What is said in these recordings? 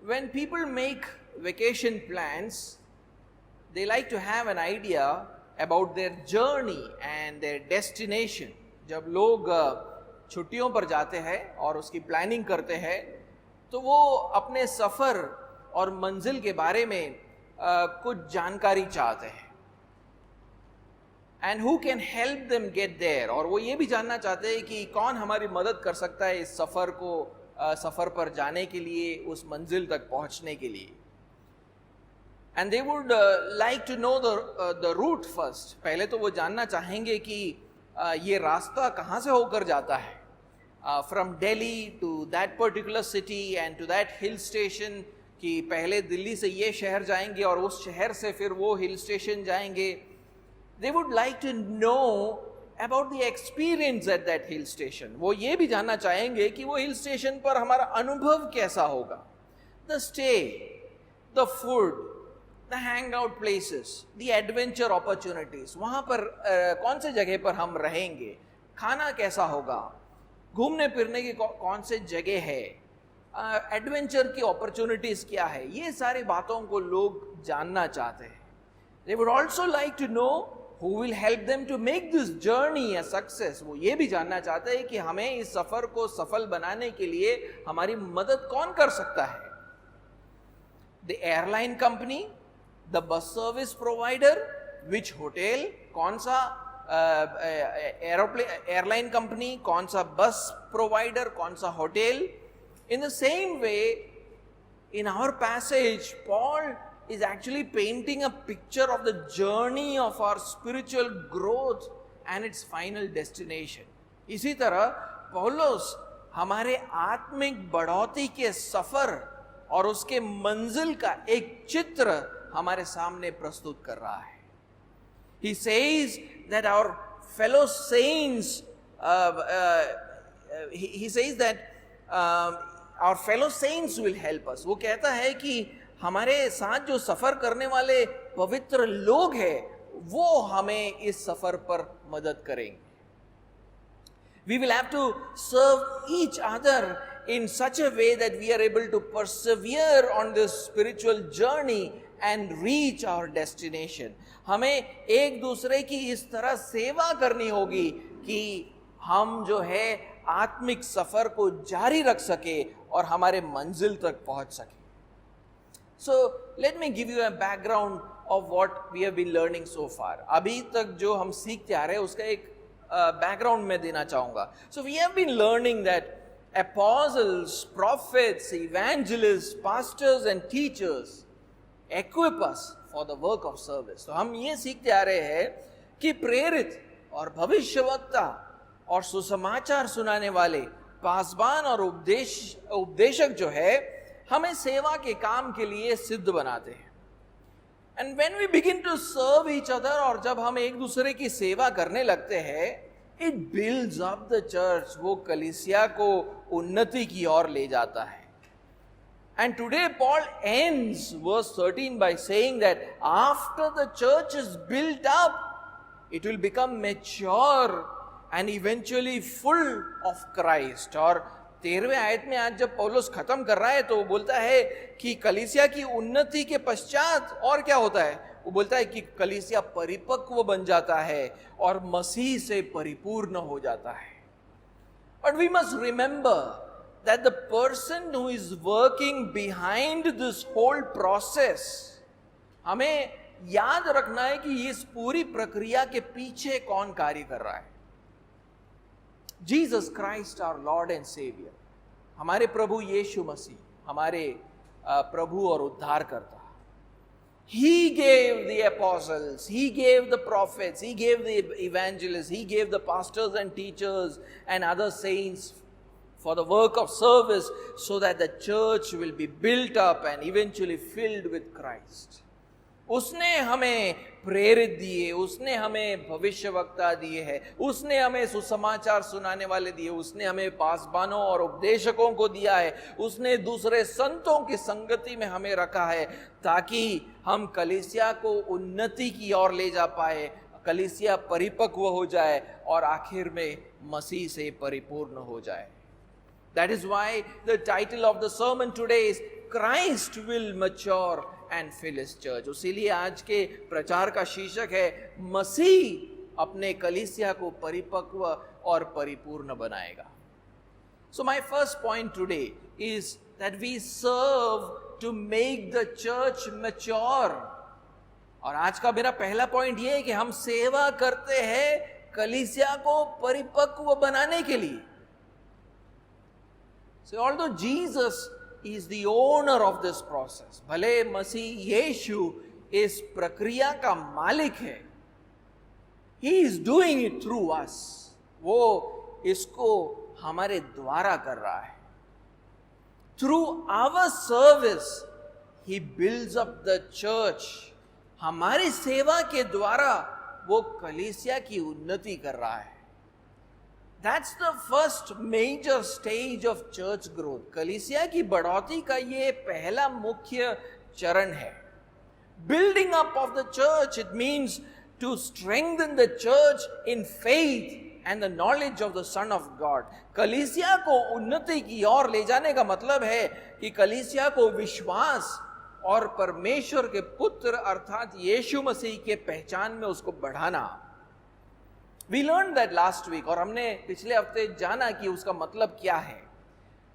When people make vacation plans, they like to have an idea about their journey and their destination. जब लोग छुट्टियों पर जाते हैं और उसकी प्लानिंग करते हैं तो वो अपने सफ़र और मंजिल के बारे में कुछ जानकारी चाहते हैं. And who can help them get there? और वो ये भी जानना चाहते हैं कि कौन हमारी मदद कर सकता है इस सफ़र पर जाने के लिए, उस मंजिल तक पहुंचने के लिए. And they would like to know the route first. पहले तो वो जानना चाहेंगे कि ये रास्ता कहाँ से होकर जाता है. From Delhi to that particular city and to that hill station, कि पहले दिल्ली से ये शहर जाएंगे और उस शहर से फिर वो हिल स्टेशन जाएंगे. They would like to know about the experience at that hill station. वो ये भी जानना चाहेंगे कि वो हिल स्टेशन पर हमारा अनुभव कैसा होगा. The stay, the food, the hangout places, the adventure opportunities. वहाँ पर कौन से जगह पर हम रहेंगे, खाना कैसा होगा, घूमने फिरने की कौन से जगह है, एडवेंचर की अपॉर्चुनिटीज क्या है, ये सारी बातों को लोग जानना चाहते हैं. They would also like to know who will help them to make this journey a success. वो ये भी जानना चाहते हैं कि हमें इस सफ़र को सफल बनाने के लिए हमारी मदद कौन कर सकता है. The airline company, the bus service provider, which hotel, कौन सा एयरलाइन कंपनी, कौन सा बस प्रोवाइडर, कौन सा hotel. In the same way, in our passage, Paul is actually painting a picture of the journey of our spiritual growth and its final destination. इसी तरह पौलुस हमारे आत्मिक बढ़ोतरी के सफर और उसके मंजिल का एक चित्र हमारे सामने प्रस्तुत कर रहा है. He says that our fellow saints, he says that our fellow saints will help us. वो कहता है कि हमारे साथ जो सफर करने वाले पवित्र लोग हैं वो हमें इस सफर पर मदद करेंगे. We will have to serve each other in such a way that we are able to persevere on this spiritual journey and reach our destination. हमें एक दूसरे की इस तरह सेवा करनी होगी कि हम जो है आत्मिक सफर को जारी रख सके और हमारे मंजिल तक पहुंच सके. So let me give you a background of what we have been learning so far. अभी तक जो हम सीखते आ रहे हैं उसका एक background मैं देना चाहूँगा. So we have been learning that apostles, prophets, evangelists, pastors and teachers equip us for the work of service. तो हम ये सीखते आ रहे हैं कि प्रेरित और भविष्यवक्ता और सुसमाचार सुनाने वाले पासबान और उपदेशक जो है हमें सेवा के काम के लिए सिद्ध बनाते हैं. And when we begin to serve each other, और जब हम एक दूसरे की सेवा करने लगते हैं, it builds up the church. वो कलीसिया को उन्नति की ओर ले जाता है. And today Paul ends verse 13 by saying that after the church is built up, it will become mature and eventually full of Christ. और 13वें आयत में आज जब पौलुस खत्म कर रहा है तो वो बोलता है कि कलीसिया की उन्नति के पश्चात और क्या होता है. वो बोलता है कि कलीसिया परिपक्व बन जाता है और मसीह से परिपूर्ण हो जाता है. But we must remember that the person who is working behind this whole process, हमें याद रखना है कि इस पूरी प्रक्रिया के पीछे कौन कार्य कर रहा है. Jesus Christ our Lord and Savior, हमारे प्रभु यीशु मसीह, हमारे प्रभु और उद्धारकर्ता. He gave the apostles, He gave the prophets, He gave the evangelists, He gave the pastors and teachers and other saints for the work of service so that the church will be built up and eventually filled with Christ. उसने हमें प्रेरित दिए, उसने हमें भविष्यवक्ता दिए हैं, उसने हमें सुसमाचार सुनाने वाले दिए, उसने हमें पासबानों और उपदेशकों को दिया है, उसने दूसरे संतों की संगति में हमें रखा है ताकि हम कलीसिया को उन्नति की ओर ले जा पाए, कलीसिया परिपक्व हो जाए और आखिर में मसीह से परिपूर्ण हो जाए. That is why the title of the sermon today is Christ will mature and fill his church. इसीलिए आज के प्रचार का शीर्षक है मसीह अपने कलीसिया को परिपक्व और परिपूर्ण बनाएगा. So my first point today is that we serve to make the church mature. और आज का मेरा पहला पॉइंट ये है कि हम सेवा करते हैं कलीसिया को परिपक्व बनाने के लिए. So although Jesus is the owner of this process, भले मसीह यीशु इस प्रक्रिया का मालिक है, he is doing it through us. वो इसको हमारे द्वारा कर रहा है. Through our service, he builds up the church. हमारी सेवा के द्वारा वो कलीसिया की उन्नति कर रहा है. That's the first major stage of church growth. कलीसिया की बढ़ोतरी का ये पहला मुख्य चरण है. Building up of the church, it means to strengthen the church in faith and the knowledge of the Son of God. कलीसिया को उन्नति की ओर ले जाने का मतलब है कि कलीसिया को विश्वास और परमेश्वर के पुत्र अर्थात यीशु मसीह के पहचान में उसको बढ़ाना. We learned that last week और हमने पिछले हफ्ते जाना कि उसका मतलब क्या है.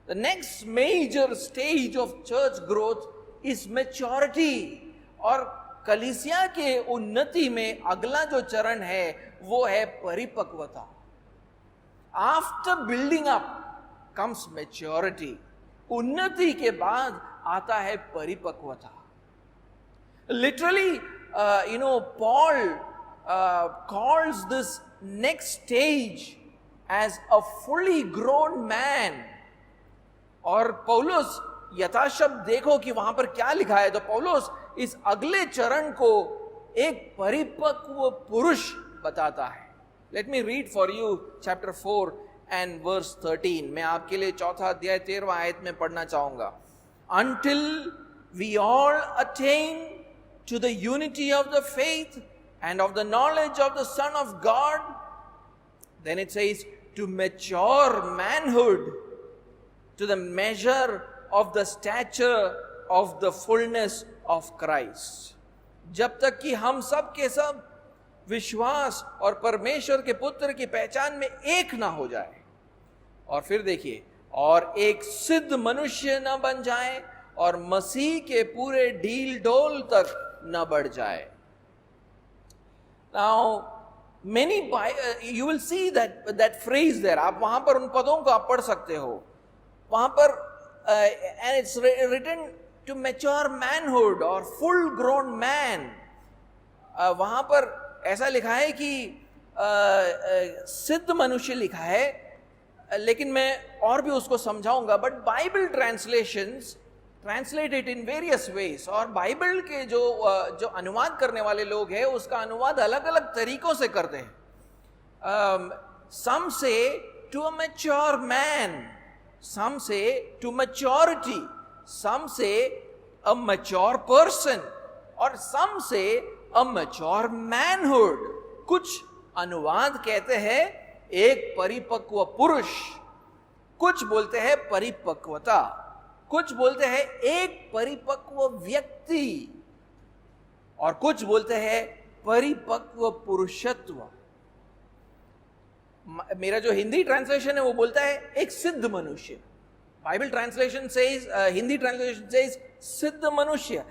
The next major stage of church growth is maturity. और कलीसिया के उन्नति में अगला जो चरण है वो है परिपक्वता. After building up comes maturity. उन्नति के बाद आता है परिपक्वता. Literally, Paul calls this next stage as a fully grown man. और पौलुस यथाशब्द देखो कि वहां पर क्या लिखा है. तो पौलुस इस अगले चरण को एक परिपक्व पुरुष बताता है. Let me read for you chapter 4 and verse 13. मैं आपके लिए चौथा अध्याय 13वां आयत में पढ़ना चाहूंगा. Until we all attain to the unity of the faith and of the knowledge of the Son of God, then it says to mature manhood, to the measure of the stature of the fullness of Christ. जब तक कि हम सब के सब विश्वास और परमेश्वर के पुत्र की पहचान में एक ना हो जाए. और फिर देखिए, और एक सिद्ध मनुष्य न बन जाए और मसीह के पूरे ढील ढोल तक न बढ़ जाए. Now, you will see that phrase there. आप वहां पर उन पदों को आप पढ़ सकते हो. वहां पर and it's written to mature manhood or full grown man. वहां पर ऐसा लिखा है कि सिद्ध मनुष्य लिखा है, लेकिन मैं और भी उसको समझाऊंगा. But Bible translations translate it in various ways. और बाइबल के जो अनुवाद करने वाले लोग हैं उसका अनुवाद अलग अलग तरीकों से करते हैं. some say to a mature man, some say to maturity, some say a mature person, और some say a mature manhood. कुछ अनुवाद कहते हैं एक परिपक्व पुरुष, कुछ बोलते हैं परिपक्वता, कुछ बोलते हैं एक परिपक्व व्यक्ति, और कुछ बोलते हैं परिपक्व पुरुषत्व. मेरा जो हिंदी ट्रांसलेशन है वो बोलता है एक सिद्ध मनुष्य. Bible translation says, Hindi translation says सिद्ध मनुष्य.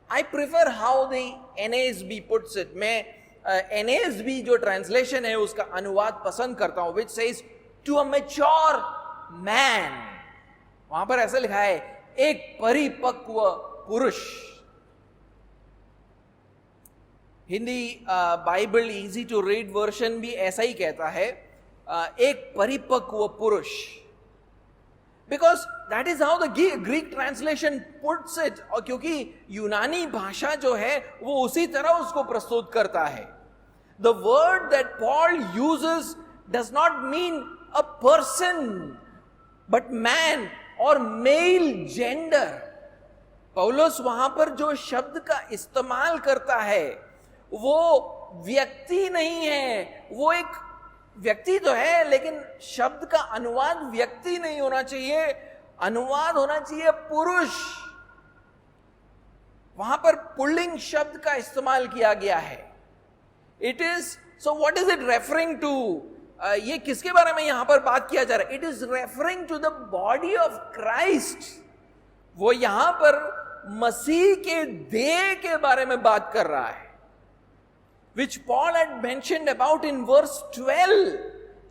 I prefer how the NASB puts it. मैं NASB जो ट्रांसलेशन है उसका अनुवाद पसंद करता हूं, which says to a mature man. वहां पर ऐसा लिखा है एक परिपक्व पुरुष. Hindi Bible easy to read version भी ऐसा ही कहता है, एक परिपक्व पुरुष. Because that is how the Greek translation puts it. और क्योंकि यूनानी भाषा जो है वो उसी तरह उसको प्रस्तुत करता है. The word that Paul uses does not mean a person but man or male gender. पौलुस वहां पर जो शब्द का इस्तेमाल करता है वो व्यक्ति नहीं है, वो एक व्यक्ति तो है, लेकिन शब्द का अनुवाद व्यक्ति नहीं होना चाहिए, अनुवाद होना चाहिए पुरुष। वहां पर पुल्लिंग शब्द का इस्तेमाल किया गया है। It is, so what is it referring to? ये किसके बारे में यहां पर बात किया जा रहा है? It is referring to the body of Christ. वो यहां पर मसीह के देह के बारे में बात कर रहा है, which Paul had mentioned about in verse 12,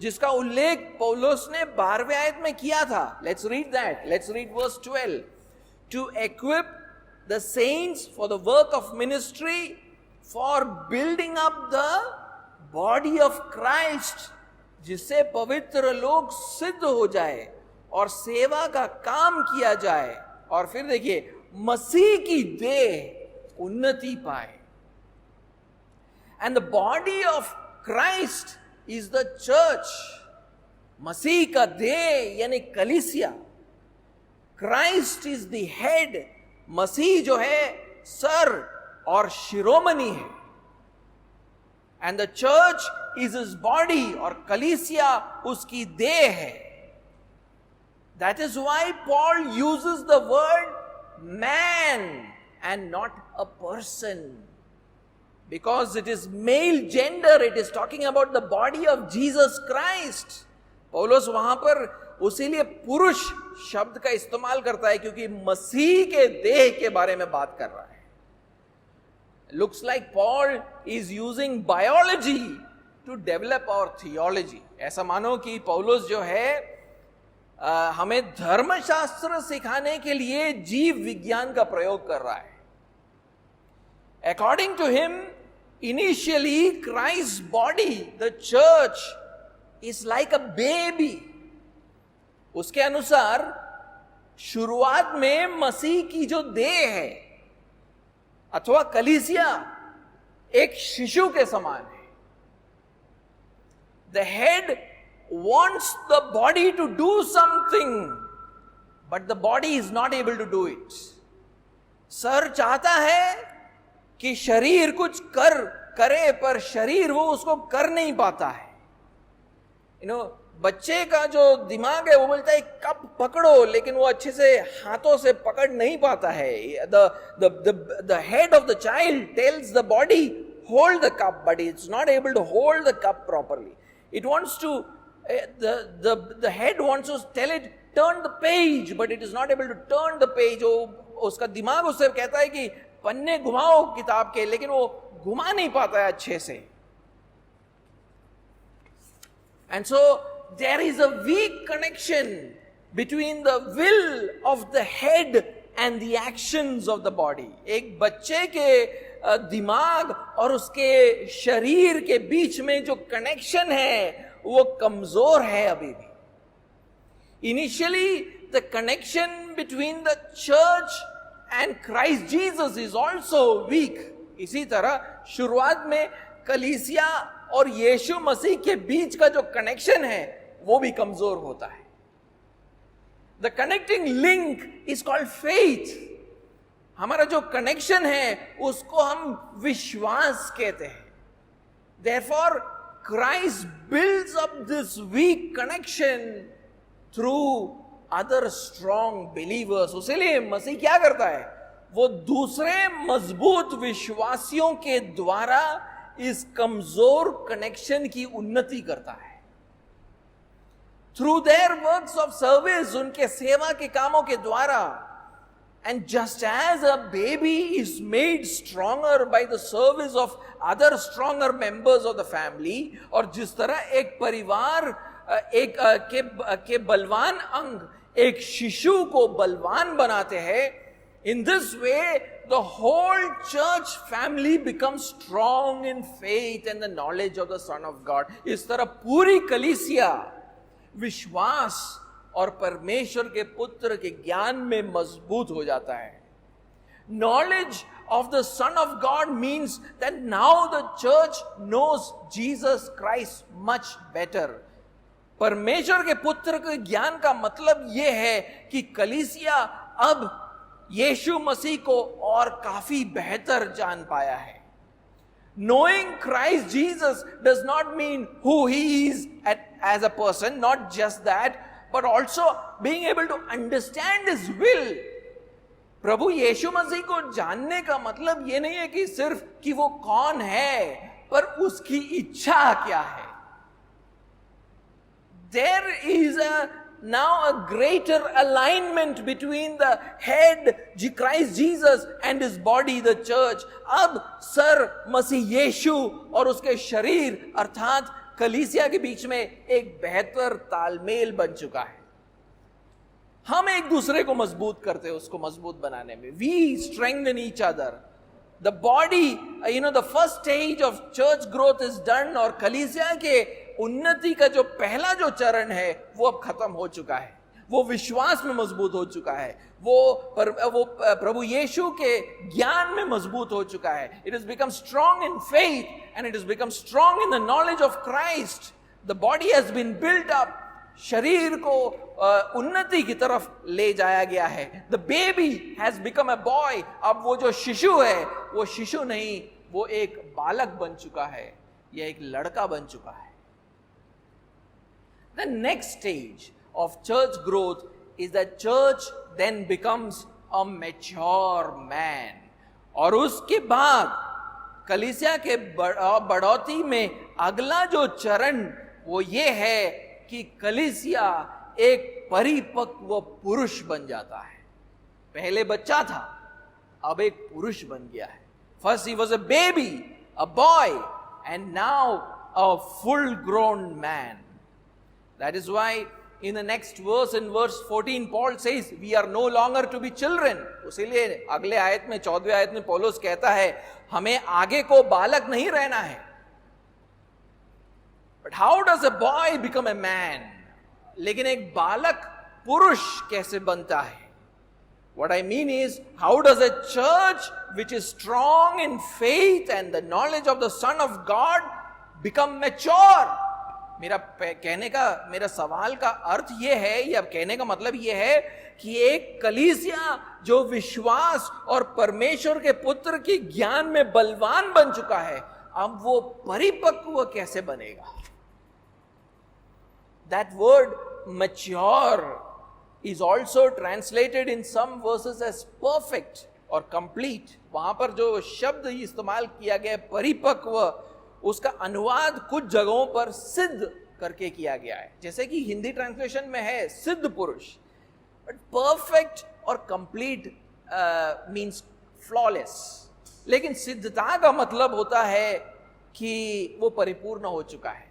जिसका उल्लेख पौलुस ने 12वें आयत में किया था। Let's read that. Let's read verse 12. To equip the saints for the work of ministry, for building up the body of Christ, जिससे पवित्र लोग सिद्ध हो जाए और सेवा का काम किया जाए, और फिर देखिए मसीह की देह उन्नति पाए। And the body of Christ is the church. मसीह का देह यानी कलीसिया। Christ is the head. मसीह जो है सर और शिरोमणि है। And the church is his body, और कलीसिया उसकी देह है। That is why Paul uses the word man and not a person. Because it is male gender, it is talking about the body of Jesus Christ. पौलुस वहां पर उसीलिए पुरुष शब्द का इस्तेमाल करता है, क्योंकि मसीह के देह के बारे में बात कर रहा है। Looks like Paul is using biology to develop our theology. ऐसा मानो कि पौलुस जो है हमें धर्मशास्त्र सिखाने के लिए जीव विज्ञान का प्रयोग कर रहा है। According to him, initially Christ's body, the church, is like a baby. उसके अनुसार शुरुआत में मसीह की जो देह है अथवा कलीसिया एक शिशु के समान है। The head wants the body to do something, but the body is not able to do it. Sir चाहता है कि शरीर कुछ करे, पर शरीर वो उसको कर नहीं पाता है। बच्चे का जो दिमाग है वो बोलता है कप पकड़ो, लेकिन वो अच्छे से हाथों से पकड़ नहीं पाता है। The head of the child tells the body hold the cup, but it's not able to hold the cup properly. It wants to the head wants to tell it turn the page, but it is not able to turn the page. उसका दिमाग उससे कहता है कि पन्ने घुमाओ किताब के, लेकिन वो घुमा नहीं पाता है अच्छे से। And so there is a weak connection between the will of the head and the actions of the body. एक बच्चे के दिमाग और उसके शरीर के बीच में जो कनेक्शन है वो कमजोर है अभी भी। Initially, the connection between the church and Christ Jesus is also weak. इसी तरह शुरुआत में कलीसिया और यीशु मसीह के बीच का जो कनेक्शन है वो भी कमजोर होता है। The connecting link is called faith. हमारा जो कनेक्शन है उसको हम विश्वास कहते हैं। Therefore, Christ builds up this weak connection through other strong believers. उसीलिए मसीह क्या करता है? वो दूसरे मजबूत विश्वासियों के द्वारा इस कमजोर कनेक्शन की उन्नति करता है। Through their works of service, उनके सेवा के कामों के द्वारा। And just as a baby is made stronger by the service of other stronger members of the family, और जिस तरह एक परिवार के बलवान अंग एक शिशु को बलवान बनाते हैं, in this way the whole church family becomes strong in faith and the knowledge of the Son of God. इस तरह पूरी कलीसिया विश्वास और परमेश्वर के पुत्र के ज्ञान में मजबूत हो जाता है। Knowledge of the Son of God means that now the church knows Jesus Christ much better. परमेश्वर के पुत्र के ज्ञान का मतलब यह है कि कलीसिया अब यीशु मसीह को और काफी बेहतर जान पाया है। Knowing Christ Jesus does not mean who he is as a person, not just that, but also being able to understand his will. प्रभु यीशु मसीह को जानने का मतलब ये नहीं है कि सिर्फ कि वो कौन है, पर उसकी इच्छा क्या है. There is now a greater alignment between the head Christ Jesus and his body the church. अब सर मसीह यीशु और उसके शरीर अर्थात कलीसिया के बीच में एक बेहतर तालमेल बन चुका है. हम एक दूसरे को मजबूत करते हैं, उसको मजबूत बनाने में. We strengthen each other. The body, the first stage of church growth is done. और कलीसिया के उन्नति का जो पहला जो चरण है वो अब खत्म हो चुका है. वो विश्वास में मजबूत हो चुका है, वो प्रभु यीशु के ज्ञान में मजबूत हो चुका है. It has become strong in faith and it has become strong in the knowledge of Christ. The body has been built up. शरीर को उन्नति की तरफ ले जाया गया है. The baby has become a boy. अब वो जो शिशु है वो शिशु नहीं, वो एक बालक बन चुका है, या एक लड़का बन चुका है. The next stage of church growth is that church then becomes a mature man. और उसके बाद कलीसिया के बढ़ोतरी में अगला जो चरण वो ये है कि कलीसिया एक परिपक्व पुरुष बन जाता है. पहले बच्चा था, अब एक पुरुष बन गया है. First he was a baby, a boy, and now a full grown man. That is why in the next verse, in verse 14, Paul says, we are no longer to be children. उसीलिए अगले आयत में 14वें आयत में पौलुस कहता है हमें आगे को बालक नहीं रहना है. But how does a boy become a man? लेकिन एक बालक पुरुष कैसे बनता है? What I mean is, how does a church which is strong in faith and the knowledge of the Son of God become mature? मेरा सवाल का अर्थ ये है, या कहने का मतलब ये है कि एक कलीसिया जो विश्वास और परमेश्वर के पुत्र के ज्ञान में बलवान बन चुका है, अब वो परिपक्व कैसे बनेगा? That word mature is also translated in some verses as perfect or complete. वहां पर जो शब्द इस्तेमाल किया गया परिपक्व, उसका अनुवाद कुछ जगहों पर सिद्ध करके किया गया है. जैसे कि हिंदी ट्रांसलेशन में है सिद्ध पुरुष. बट परफेक्ट और कंप्लीट मींस फ्लॉलेस. लेकिन सिद्धता का मतलब होता है कि वो परिपूर्ण हो चुका है,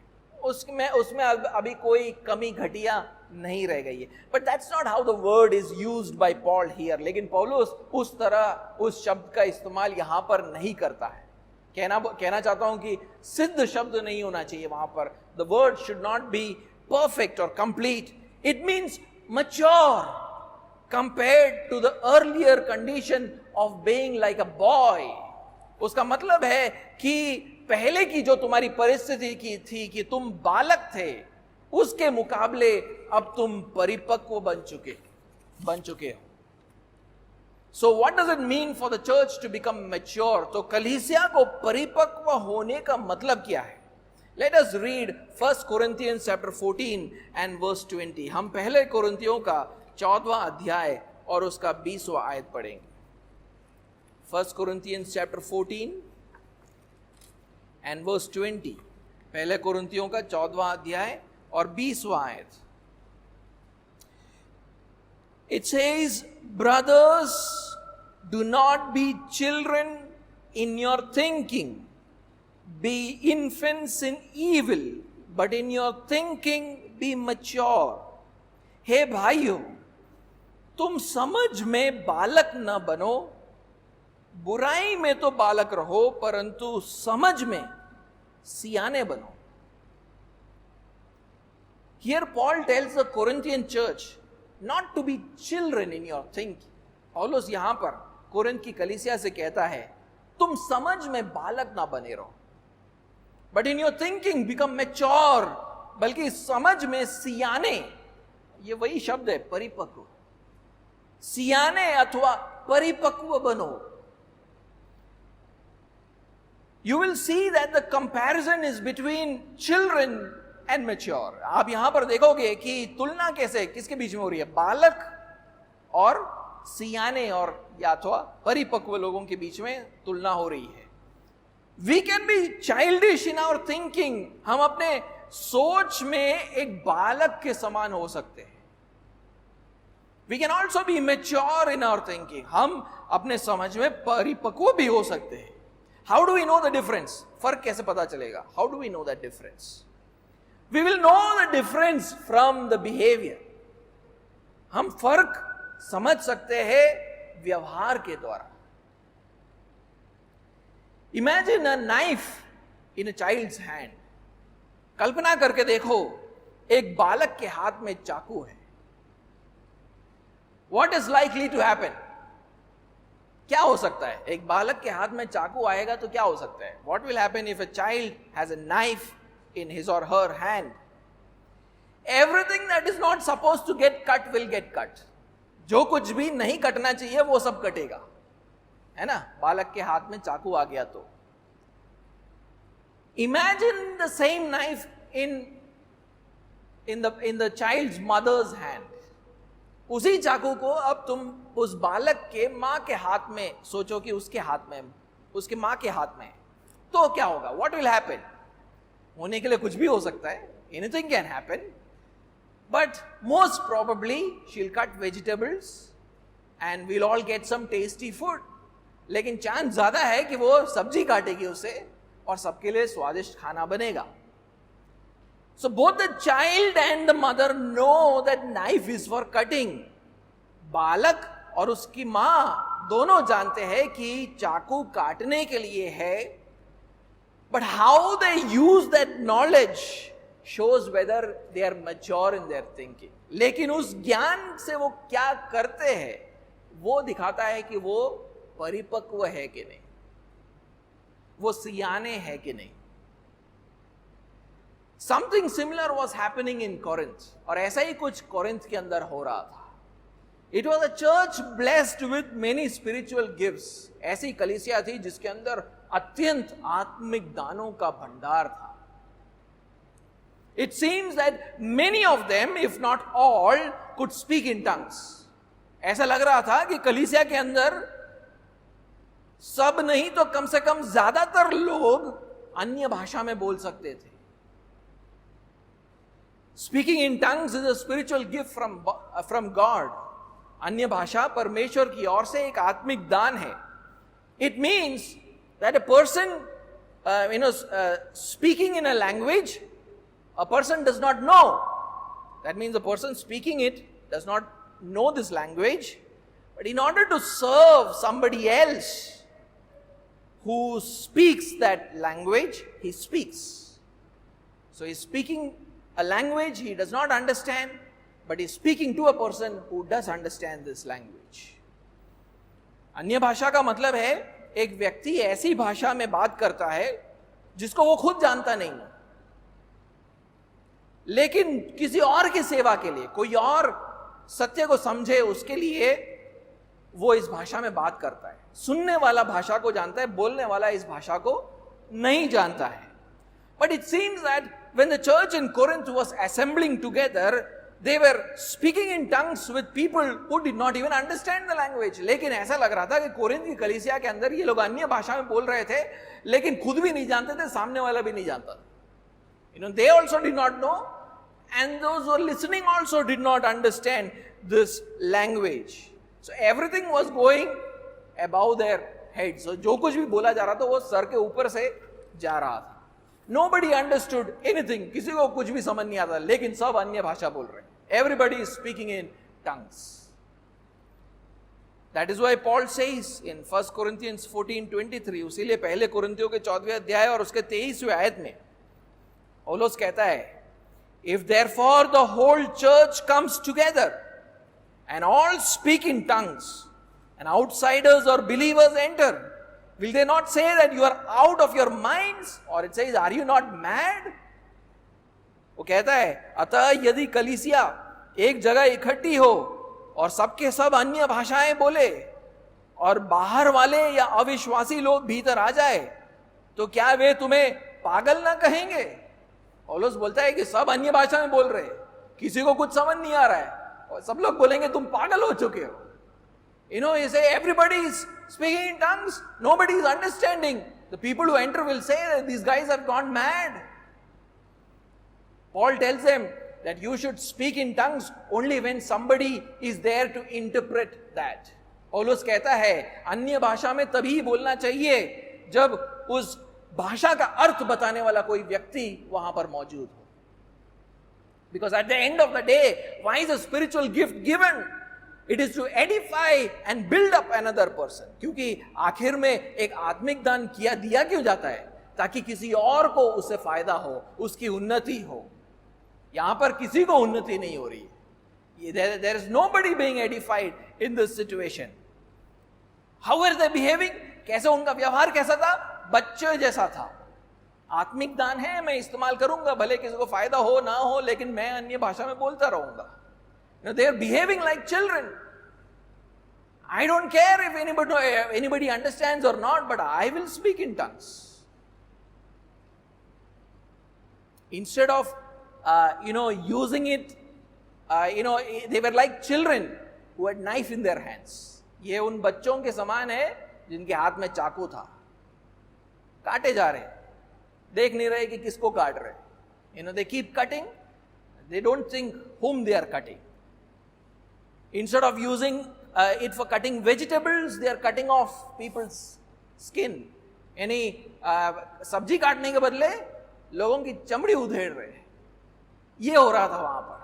उसमें अभी कोई कमी घटिया नहीं रह गई है. But that's not how the word is used by Paul here. लेकिन पौलुस उस तरह उस शब्द का इस्तेमाल यहां पर नहीं करता है. कहना चाहता हूं कि सिद्ध शब्द नहीं होना चाहिए वहां पर. The word should not be perfect और complete. It means mature compared to the earlier condition of being like a boy. उसका मतलब है कि पहले की जो तुम्हारी परिस्थिति की थी कि तुम बालक थे, उसके मुकाबले अब तुम परिपक्व बन चुके हो. So what does it mean for the church to become mature? तो कलीसिया को परिपक्व होने का मतलब क्या है? Let us read 1 Corinthians chapter 14 and verse 20. हम पहले कोरिन्थियों का 14वां अध्याय और उसका 20वां आयत पढ़ेंगे. 1 Corinthians chapter 14 and verse 20. पहले कोरिन्थियों का 14वां अध्याय और 20वां आयत. It says, brothers, do not be children in your thinking. Be infants in evil, but in your thinking be mature. हे भाइयों, तुम समझ में बालक न बनो, बुराई में तो बालक रहो, परंतु समझ में सियाने बनो. Here Paul tells the Corinthian church not to be children in your thinking. पौलुस यहां पर कोरिन्थ की कलीसिया से कहता है तुम समझ में बालक ना बने रहो, but in your thinking become mature. बल्कि समझ में सियाने, ये वही शब्द है परिपक्व. सियाने अथवा परिपक्व बनो. you will see that the comparison is between children and mature. आप यहां पर देखोगे कि तुलना कैसे किसके बीच में हो रही है, बालक और सियाने और या अथवा परिपक्व लोगों के बीच में तुलना हो रही है. We can be childish in our thinking. हम अपने सोच में एक बालक के समान हो सकते हैं. We can also be mature in our thinking. हम अपने समझ में परिपक्व भी हो सकते हैं. How do we know the difference? फर्क कैसे पता चलेगा? How do we know that difference? We will know the difference from the behavior. हम फर्क समझ सकते हैं व्यवहार के द्वारा. Imagine a knife in a child's hand. कल्पना करके देखो एक बालक के हाथ में चाकू है. What is likely to happen? क्या हो सकता है? एक बालक के हाथ में चाकू आएगा तो क्या हो सकता है? What will happen if a child has a knife in his or her hand? Everything that is not supposed to get cut will get cut. जो कुछ भी नहीं कटना चाहिए वो सब कटेगा, है ना? बालक के हाथ में चाकू आ गया तो. Imagine the same knife in the child's mother's hand. उसी चाकू को अब तुम उस बालक के मां के हाथ में सोचो कि उसके हाथ में, उसके मां के हाथ में, तो क्या होगा? What will happen? होने के लिए कुछ भी हो सकता है. Anything can happen. But most probably she'll cut vegetables and we'll all get some tasty food. लेकिन चांस ज्यादा है कि वो सब्जी काटेगी उसे और सबके लिए स्वादिष्ट खाना बनेगा. So both the child and the mother know that knife is for cutting. बालक और उसकी मां दोनों जानते हैं कि चाकू काटने के लिए है. But how they use that knowledge shows whether they are mature in their thinking. लेकिन उस ज्ञान से वो क्या करते हैं वो दिखाता है कि वो परिपक्व है कि नहीं, वो सियाने है कि नहीं. Something similar was happening in Corinth. और ऐसा ही कुछ कोरिंथ के अंदर हो रहा था. It was a church blessed with many spiritual gifts. ऐसी कलीसिया थी जिसके अंदर अत्यंत आत्मिक दानों का भंडार था. It seems that many of them, if not all, could speak in tongues. ऐसा लग रहा था कि कलीसिया के अंदर सब नहीं तो कम से कम ज्यादातर लोग अन्य भाषा में बोल सकते थे. Speaking in tongues is a spiritual gift from God. अन्य भाषा परमेश्वर की ओर से एक आत्मिक दान है. It means that a person, speaking in a language, a person does not know. That means the person speaking it does not know this language, but in order to serve somebody else who speaks that language, he speaks. So he's speaking a language he does not understand, but he's speaking to a person who does understand this language. अन्य भाषा का मतलब है एक व्यक्ति ऐसी भाषा में बात करता है जिसको वो खुद जानता नहीं है, लेकिन किसी और की सेवा के लिए, कोई और सत्य को समझे उसके लिए वो इस भाषा में बात करता है. सुनने वाला भाषा को जानता है, बोलने वाला इस भाषा को नहीं जानता है. But it seems that when the church in Corinth was assembling together, they were speaking in tongues with people who did not even understand the language. लेकिन ऐसा लग रहा था कि कोरिंथ की कलीसिया के अंदर ये लोग अन्य भाषा में बोल रहे थे, लेकिन खुद भी नहीं जानते थे, सामने वाला भी नहीं जानता. They also did not know, and those who were listening also did not understand this language. So everything was going above their heads. So जो कुछ भी बोला जा रहा था वो सर के ऊपर से जा रहा था. Nobody understood anything. किसी को कुछ भी समझ नहीं आता, लेकिन सब अन्य भाषा बोल रहे हैं. Everybody is speaking in tongues. That is why Paul says in 1 Corinthians 14:23, उसीलिए पहले कोरिन्थियों के 14वें अध्याय और उसके 23वें आयत में पौलुस कहता है, if therefore the whole church comes together and all speak in tongues and outsiders or believers enter, will they not say that you are out of your minds? Or it says, are you not mad? वो कहता है, अतः यदि कलीसिया एक जगह इकट्ठी हो और सबके सब अन्य भाषाएं बोले और बाहर वाले या अविश्वासी लोग भीतर आ जाए, तो क्या वे तुम्हें पागल ना कहेंगे? पौलुस बोलता है कि सब अन्य भाषा में बोल रहे हैं, किसी को कुछ समझ नहीं आ रहा है, और सब लोग बोलेंगे तुम पागल हो चुके हो. You know, you say everybody is speaking in tongues, nobody is understanding. The people who enter will say that these guys have gone mad. Paul tells them that you should speak in tongues only when somebody is there to interpret that. पौलुस कहता है अन्य भाषा में तभी बोलना चाहिए जब उस भाषा का अर्थ बताने वाला कोई व्यक्ति वहां पर मौजूद हो. Because at the end of the day, why is a spiritual gift given? It is to edify and build up another person. क्योंकि आखिर में एक आत्मिक दान दिया क्यों जाता है? ताकि किसी और को उससे फायदा हो, उसकी उन्नति हो. यहां पर किसी को उन्नति नहीं हो रही है. There is nobody being edified in this situation. How were they behaving? कैसे उनका व्यवहार कैसा था? बच्चों जैसा था. आत्मिक दान है, मैं इस्तेमाल करूंगा, भले किसी को फायदा हो ना हो, लेकिन मैं अन्य भाषा में बोलता रहूंगा. They are behaving like children. I don't care if anybody understands or not, but I will speak in tongues. Instead of using it, they were like children who had knife in their hands. ये उन बच्चों के समान है जिनके हाथ में चाकू था, काटे जा रहे, देख नहीं रहे कि किसको काट रहे. They keep cutting, they don't think whom they are cutting. Instead of using it for cutting vegetables, they are cutting off people's skin. यानी सब्जी काटने के बदले लोगों की चमड़ी उधेड़ रहे हैं. ये हो रहा था वहां पर.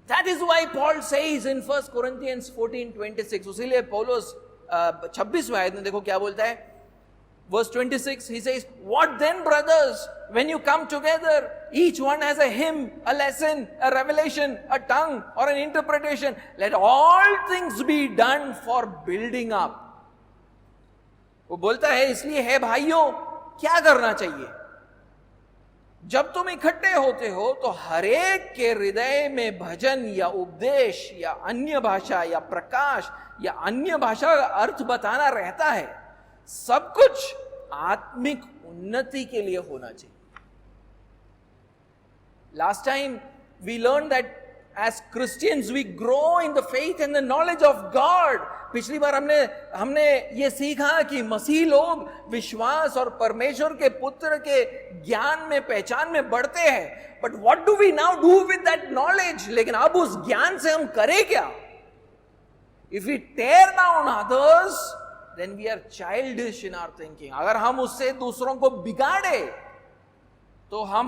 That is why Paul says in 1 Corinthians 14:26, उसीलिए पौलुस 26वें आयत में देखो क्या बोलता है. Verse 26, he says, what then, brothers, when you come together, each one has a hymn, a lesson, a revelation, a tongue, or an interpretation. Let all things be done for building up. वो बोलता है इसलिए है भाइयों, क्या करना चाहिए? जब तुम इकट्ठे होते हो तो हरेक के हृदय में भजन या उपदेश या अन्य भाषा या प्रकाश या अन्य भाषा का अर्थ बताना रहता है. सब कुछ आत्मिक उन्नति के लिए होना चाहिए. Last time we learned that as Christians we grow in the faith and the knowledge of God. पिछली बार हमने ये सीखा कि मसीह लोग विश्वास और परमेश्वर के पुत्र के ज्ञान में, पहचान में बढ़ते हैं. But what do we now do with that knowledge? लेकिन अब उस ज्ञान से हम करें क्या? If we tear down others, then we are childish in our thinking. अगर हम उससे दूसरों को बिगाड़े तो हम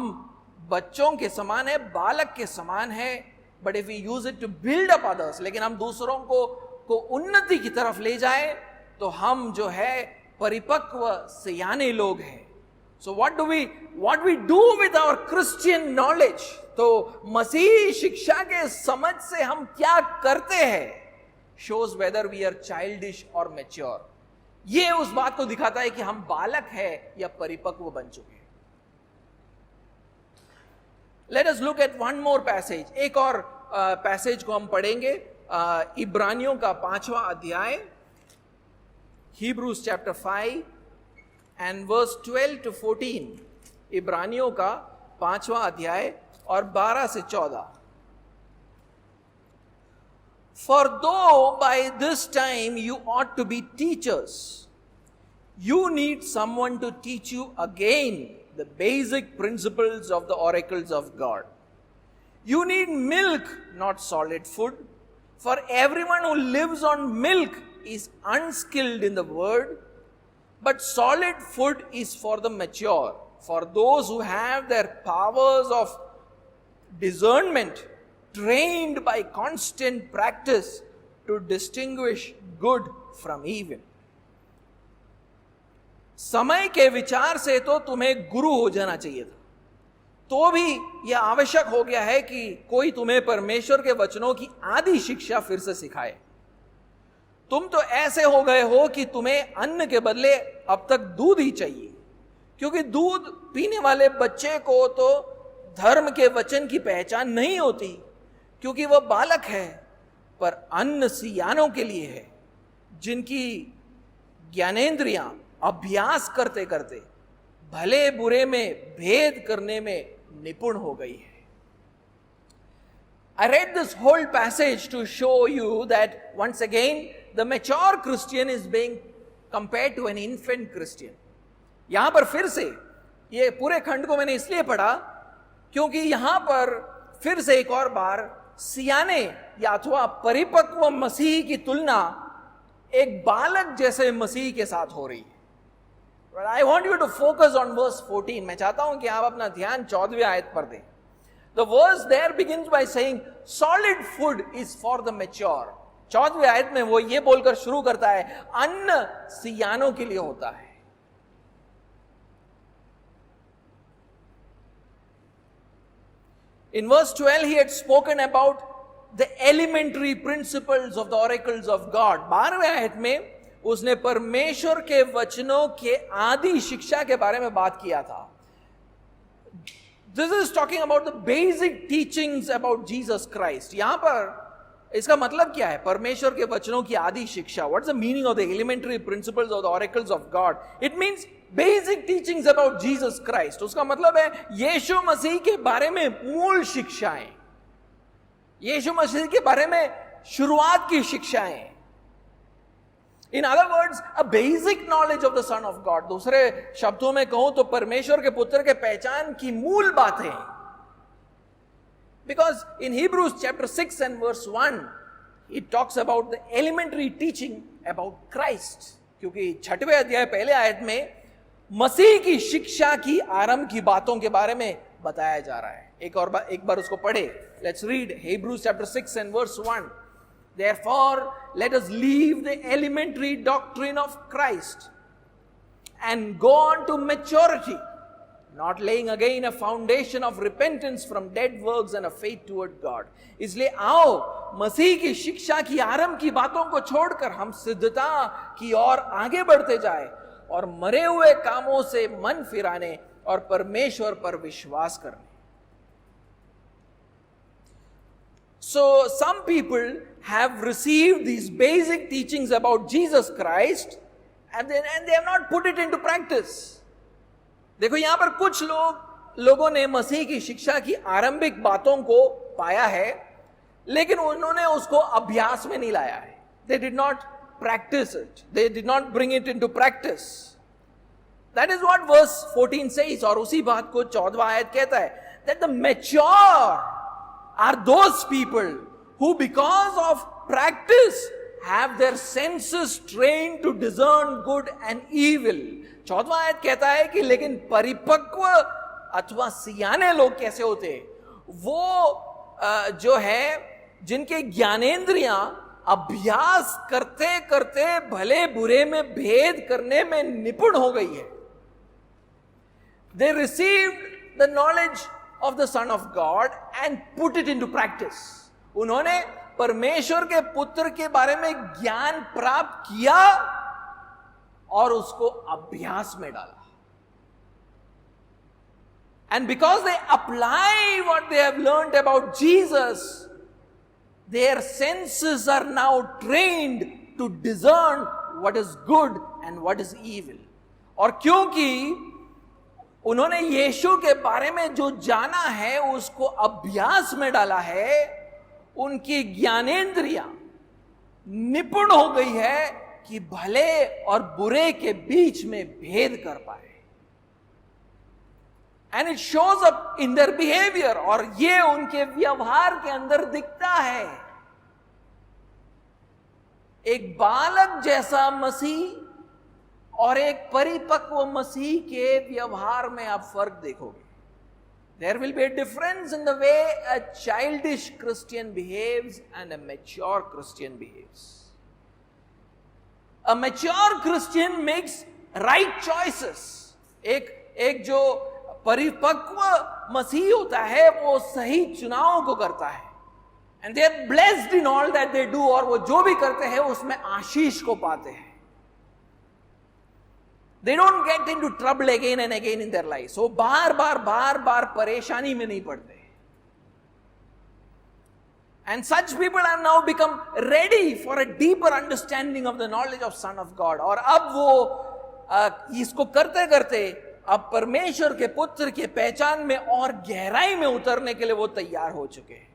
बच्चों के समान है, बालक के समान है. But if we use it to build up others, लेकिन हम दूसरों को उन्नति की तरफ ले जाए तो हम जो है परिपक्व सयाने लोग हैं. So what we do with our Christian knowledge? तो मसीही शिक्षा के समझ से हम क्या करते हैं shows whether we are childish or mature. ये उस बात को दिखाता है कि हम बालक है या परिपक्व बन चुके हैं. Let us look at one more passage. एक और पैसेज को हम पढ़ेंगे. इब्रानियों का 5वां अध्याय, Hebrews chapter 5 and verse 12 to 14. इब्रानियों का 5वां अध्याय और 12 से 14. For though by this time you ought to be teachers, you need someone to teach you again the basic principles of the oracles of God. You need milk, not solid food. For everyone who lives on milk is unskilled in the word, but solid food is for the mature, for those who have their powers of discernment trained by constant practice to distinguish good from evil. समय के विचार से तो तुम्हें गुरु हो जाना चाहिए था, तो भी यह आवश्यक हो गया है कि कोई तुम्हें परमेश्वर के वचनों की आधी शिक्षा फिर से सिखाए. तुम तो ऐसे हो गए हो कि तुम्हें अन्न के बदले अब तक दूध ही चाहिए, क्योंकि दूध पीने वाले बच्चे को तो धर्म के वचन की पहचान नहीं होती, क्योंकि वह बालक है. पर अन्न सियानों के लिए है, जिनकी ज्ञानेंद्रियां अभ्यास करते करते भले बुरे में भेद करने में निपुण हो गई है. I read this whole passage to show you that once again the mature Christian is being compared to an infant Christian. यहां पर फिर से ये पूरे खंड को मैंने इसलिए पढ़ा क्योंकि यहां पर फिर से एक और बार सियाने या अथवा परिपक्व मसीह की तुलना एक बालक जैसे मसीह के साथ हो रही है. I want you to focus on verse 14. मैं चाहता हूं कि आप अपना ध्यान 14वीं आयत पर दें. The verse there begins by saying solid food is for the mature. 14वीं आयत में वो ये बोलकर शुरू करता है अन्न सियानों के लिए होता है. In verse 12 he had spoken about the elementary principles of the oracles of God. 12वें आयत में उसने परमेश्वर के वचनों के आदि शिक्षा के बारे में बात किया था. This is talking about the basic teachings about Jesus Christ. यहां पर इसका मतलब क्या है? परमेश्वर के वचनों की आदि शिक्षा. What's the meaning of the elementary principles of the oracles of God? It means basic teachings about Jesus Christ. उसका मतलब है यीशु मसीह के बारे में मूल शिक्षाएं, यीशु मसीह के बारे में शुरुआत की शिक्षाएं. In other words, a basic knowledge of the Son of God. दूसरे शब्दों में कहूं तो परमेश्वर के पुत्र के पहचान की मूल बातें. Because in Hebrews chapter 6 and verse 1, it talks about the elementary teaching about Christ. क्योंकि 6वें अध्याय पहले आयत में मसीह की शिक्षा की आरंभ की बातों के बारे में बताया जा रहा है. एक बार उसको पढ़े. Let's read Hebrews chapter 6 and verse 1. Therefore, let us leave the elementary doctrine of Christ and go on to maturity, not laying again a foundation of repentance from dead works and a faith toward God. इसलिए आओ मसीह की शिक्षा की आरंभ की बातों को छोड़कर हम सिद्धता की ओर आगे बढ़ते जाए और मरे हुए कामों से मन फिराने और परमेश्वर पर विश्वास करने. So some people have received these basic teachings about Jesus Christ and they have not put it into practice. देखो यहां पर कुछ लोगों ने मसीह की शिक्षा की आरंभिक बातों को पाया है लेकिन उन्होंने उसको अभ्यास में नहीं लाया है. They did not practice it. They did not bring it into practice. That is what verse 14 says. और उसी बात को 14वां आयत कहता है that the mature are those people who because of practice have their senses trained to discern good and evil. 14वां आयत कहता है कि लेकिन परिपक्व अथवा सियाने लोग कैसे होते हैं? वो जो है जिनके ज्ञानेंद्रियां अभ्यास करते करते भले बुरे में भेद करने में निपुण हो गई है. They received the knowledge of the Son of God and put it into practice. उन्होंने परमेश्वर के पुत्र के बारे में ज्ञान प्राप्त किया और उसको अभ्यास में डाला. And because they apply what they have learned about Jesus, their senses are now trained to discern what is good and what is evil. और क्योंकि उन्होंने यीशु के बारे में जो जाना है उसको अभ्यास में डाला है, उनकी ज्ञानेंद्रियां निपुण हो गई है कि भले और बुरे के बीच में भेद कर पाए. And it shows up in their behavior. और ये उनके व्यवहार के अंदर दिखता है. एक बालक जैसा मसीह और एक परिपक्व मसीह के व्यवहार में आप फर्क देखोगे. There will be a difference in the way a childish Christian behaves and a mature Christian behaves. A mature Christian makes right choices. एक जो परिपक्व मसीह होता है वो सही चुनावों को करता है. And they are blessed in all that they do. और वो जो भी करते हैं उसमें आशीष को पाते हैं. They don't get into trouble again and again in their lives. So बार बार परेशानी में नहीं पड़ते. And such people have now become ready for a deeper understanding of the knowledge of Son of God. और अब वो इसको करते करते अब परमेश्वर के पुत्र के पहचान में और गहराई में उतरने के लिए वो तैयार हो चुके हैं.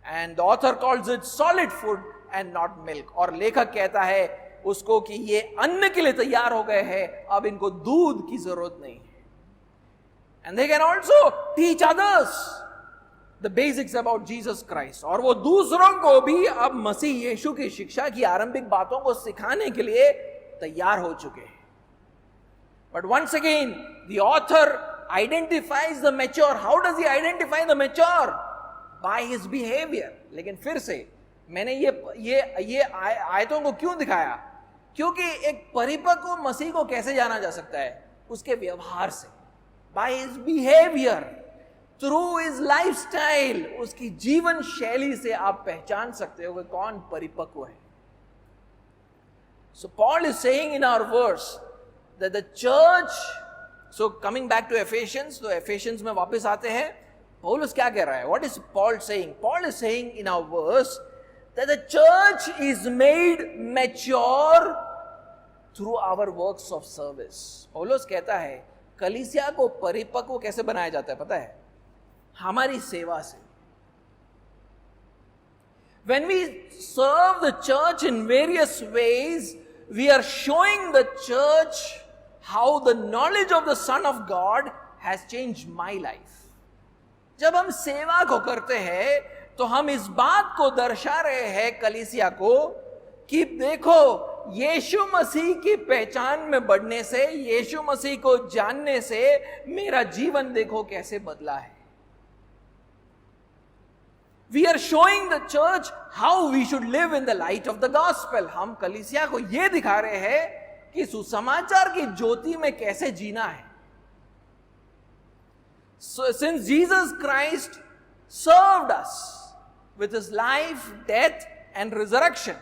And the author calls it solid food and not milk. और लेखक कहता है उसको कि ये अन्न के लिए तैयार हो गए हैं, अब इनको दूध की जरूरत नहीं है. And they can also teach others the basics about Jesus Christ. और वो दूसरों को भी अब मसीह यीशु की शिक्षा की आरंभिक बातों को सिखाने के लिए तैयार हो चुके हैं. But once again the author identifies the mature. How does he identify the mature? By his behaviour. लेकिन फिर से मैंने ये आयतों को क्यों दिखाया? क्योंकि एक परिपक्व मसीह को कैसे जाना जा सकता है? उसके व्यवहार से, bye his behaviour, through his lifestyle. उसकी जीवन शैली से आप पहचान सकते हो कि कौन परिपक्व है. So Paul is saying in our verse that the church, so coming back to Ephesians, तो Ephesians में वापस आते हैं. पौलुस क्या कह रहा है? What is Paul saying? Paul is saying in our verse that the church is made mature through our works of service. पौलुस कहता है कलीसिया को परिपक्व कैसे बनाया जाता है पता है? हमारी सेवा से. When we serve the church in various ways, we are showing the church how the knowledge of the Son of God has changed my life. जब हम सेवा को करते हैं तो हम इस बात को दर्शा रहे हैं कलीसिया को कि देखो यीशु मसीह की पहचान में बढ़ने से, यीशु मसीह को जानने से मेरा जीवन देखो कैसे बदला है. We are showing the church how we should live in the light of the gospel. हम कलीसिया को यह दिखा रहे हैं कि सुसमाचार की ज्योति में कैसे जीना है. So since Jesus Christ served us with his life, death and resurrection,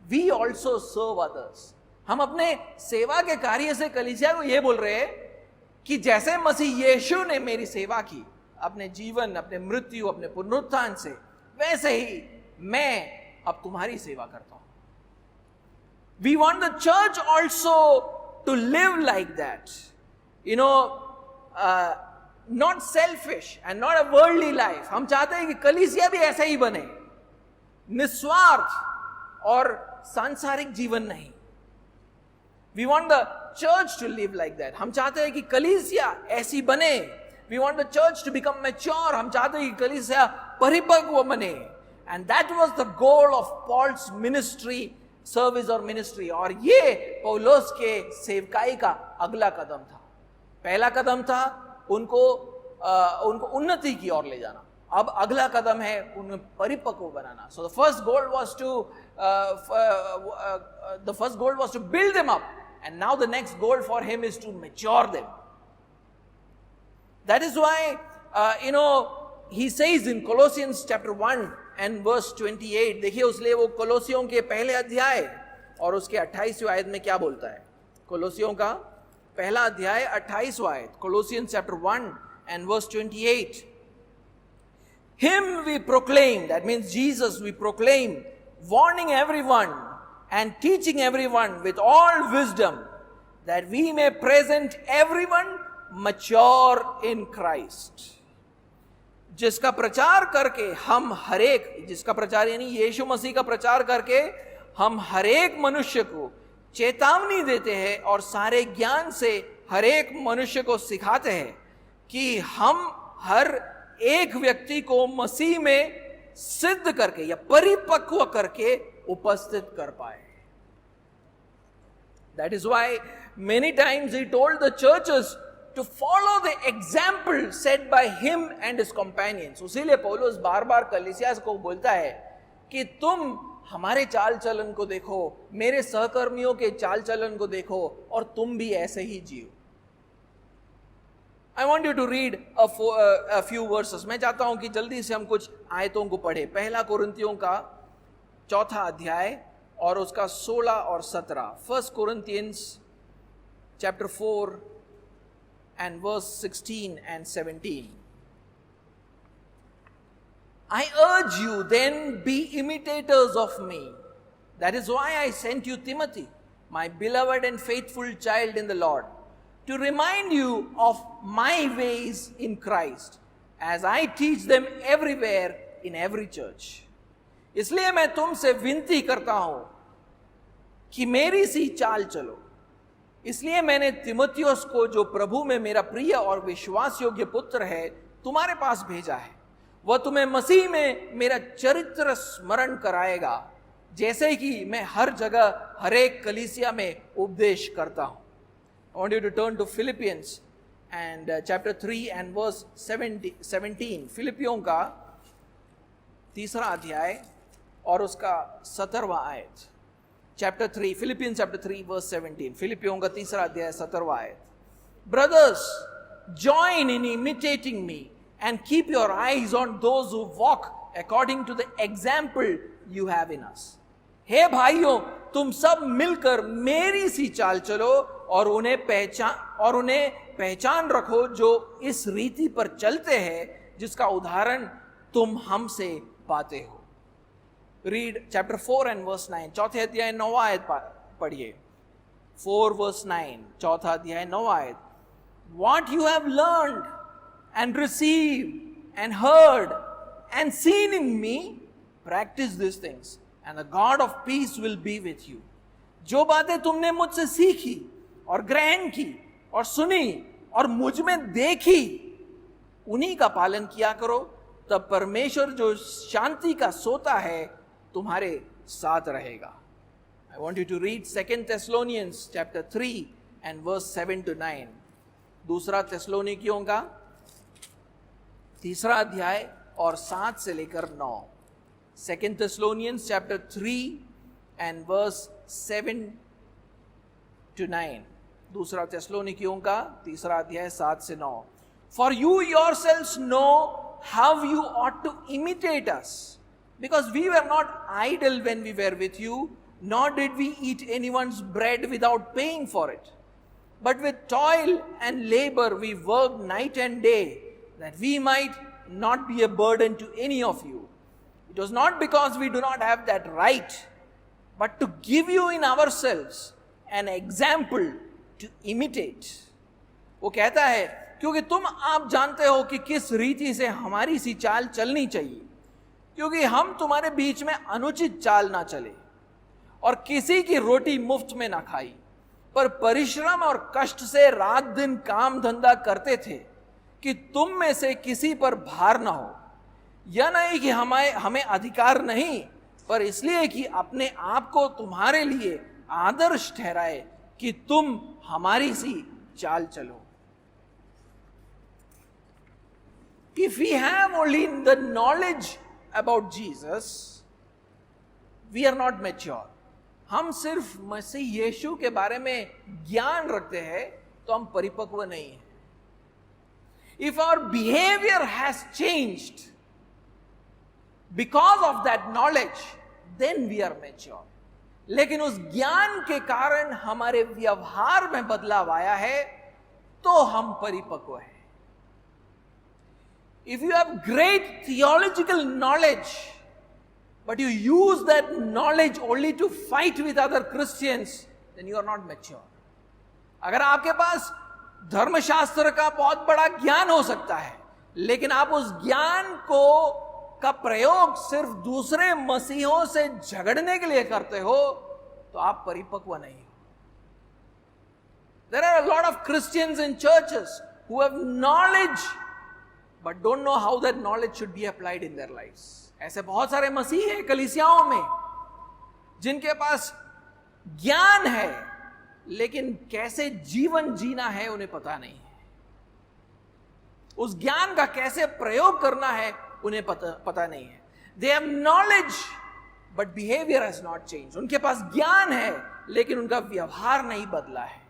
we also serve others. हम अपने सेवा के कार्य से कलीसिया को यह बोल रहे हैं कि जैसे मसीह यीशु ने मेरी सेवा की अपने जीवन, अपने मृत्यु, अपने पुनरुत्थान से, वैसे ही मैं अब तुम्हारी सेवा करता हूं. We want the church also to live like that. You know, not selfish and not a worldly life. हम चाहते हैं कि कलीसिया भी ऐसा ही बने, निस्वार्थ और सांसारिक जीवन नहीं. We want the church to live like that. हम चाहते हैं कि कलीसिया ऐसी बने. We want the church to become mature. हम चाहते हैं कि कलीसिया परिपक्व बने. And that was the goal of Paul's ministry, service or ministry. और ये पौलुस के सेवकाई का अगला कदम था. पहला कदम था उनको उन्नति की ओर ले जाना. अब अगला कदम है उन्हें परिपक्व बनाना. So the first goal was to build them up, and now the next goal for him is to mature them. That is why he says in Colossians chapter 1 and verse 28. देखिए उसलिए वो कोलोसियों के पहले अध्याय और उसके 28वें आयत में क्या बोलता है. कोलोसियों का पहला अध्याय 28वां आयत, Colossians chapter 1 and verse 28. Him we proclaim, that means Jesus we proclaim, warning everyone and teaching everyone with all wisdom, that we may present everyone mature in Christ. जिसका प्रचार करके हम हरेक, जिसका प्रचार यानी यीशु मसीह का प्रचार करके हम हरेक मनुष्य को चेतावनी देते हैं और सारे ज्ञान से हरेक मनुष्य को सिखाते हैं कि हम हर एक व्यक्ति को मसीह में सिद्ध करके या परिपक्व करके उपस्थित कर पाए. That is why many times he told the churches to follow the example set by him and his companions. उसीलिए पौलुस बार बार कलीसिया को बोलता है कि तुम हमारे चाल चलन को देखो, मेरे सहकर्मियों के चाल चलन को देखो और तुम भी ऐसे ही जियो. I want you to read a few verses. मैं चाहता हूं कि जल्दी से हम कुछ आयतों को पढ़े. पहला कोरिन्थियों का 4 अध्याय और उसका 16 और 17. 1 Corinthians chapter 4 and verse 16 and 17. I urge you then, be imitators of me. That is why I sent you Timothy, my beloved and faithful child in the Lord, to remind you of my ways in Christ, as I teach them everywhere in every church. इसलिए मैं तुमसे विनती करता हूं कि मेरी सी चाल चलो. इसलिए मैंने तिमुथियुस को, जो प्रभु में मेरा प्रिय और विश्वास योग्य पुत्र है, तुम्हारे पास भेजा है. वह तुम्हें मसीह में मेरा चरित्र स्मरण कराएगा, जैसे कि मैं हर जगह हर एक कलीसिया में उपदेश करता हूं. I want you to turn to Philippians and chapter 3 and verse 17. फिलिपियों का 3 अध्याय और उसका 17वां आयत. Chapter 3, Philippians chapter 3 verse 17. फिलिपियों का 3 अध्याय 17वां आयत. Brothers, join in imitating me and keep your eyes on those who walk according to the example you have in us. हे भाइयों, तुम सब मिलकर मेरी सी चाल चलो और उन्हें पहचान रखो जो इस रीति पर चलते हैं, जिसका उदाहरण तुम हमसे पाते हो. Read chapter 4 and verse 9. चौथे अध्याय 9वां आयत पढ़िए. 4 verse 9, चौथा अध्याय 9वां आयत. What you have learned and received and heard and seen in me, practice these things, and the God of peace will be with you. जो बातें तुमने मुझसे सीखी और ग्रहण की और सुनी और मुझ में देखी, उन्हीं का पालन किया करो, तब परमेश्वर जो शांति का सोता है तुम्हारे साथ रहेगा. I want you to read 2 Thessalonians chapter 3 and verse 7 to 9. दूसरा थिस्सलुनीकियों का 3 अध्याय और 7 से लेकर 9. 2 Thessalonians chapter 3 and verse 7 to 9. दूसरा थिस्सलुनीकियों का 3 अध्याय 7 से 9. For you yourselves know how you ought to imitate us, because we were not idle when we were with you, nor did we eat anyone's bread without paying for it. But with toil and labor we worked night and day, that we might not be a burden to any of you. It was not because we do not have that right, but to give you in ourselves an example to imitate. वो कहता है, क्योंकि आप जानते हो कि किस रीति से हमारी सी चाल चलनी चाहिए, क्योंकि हम तुम्हारे बीच में अनुचित चाल ना चले और किसी की रोटी मुफ्त में ना खाई, पर परिश्रम और कष्ट से रात दिन काम धंधा करते थे कि तुम में से किसी पर भार ना हो. यह नहीं कि हमें अधिकार नहीं, पर इसलिए कि अपने आप को तुम्हारे लिए आदर्श ठहराए कि तुम हमारी सी चाल चलो. If we have only the knowledge about Jesus, we are not mature. हम सिर्फ मसीह यीशु के बारे में ज्ञान रखते हैं तो हम परिपक्व नहीं हैं. If our behavior has changed because of that knowledge, then we are mature. लेकिन उस ज्ञान के कारण हमारे व्यवहार में बदलाव आया है तो हम परिपक्व हैं. If you have great theological knowledge, but you use that knowledge only to fight with other Christians, then you are not mature. अगर आपके पास धर्मशास्त्र का बहुत बड़ा ज्ञान हो सकता है, लेकिन आप उस ज्ञान का प्रयोग सिर्फ दूसरे मसीहों से झगड़ने के लिए करते हो, तो आप परिपक्व नहीं हो. There are a lot of Christians in churches who have knowledge but don't know how that knowledge should be applied in their lives. ऐसे बहुत सारे मसीह हैं कलीसियाओं में जिनके पास ज्ञान है, लेकिन कैसे जीवन जीना है उन्हें पता नहीं है. उस ज्ञान का कैसे प्रयोग करना है उन्हें पता नहीं है. They have knowledge but behavior has not changed. उनके पास ज्ञान है लेकिन उनका व्यवहार नहीं बदला है.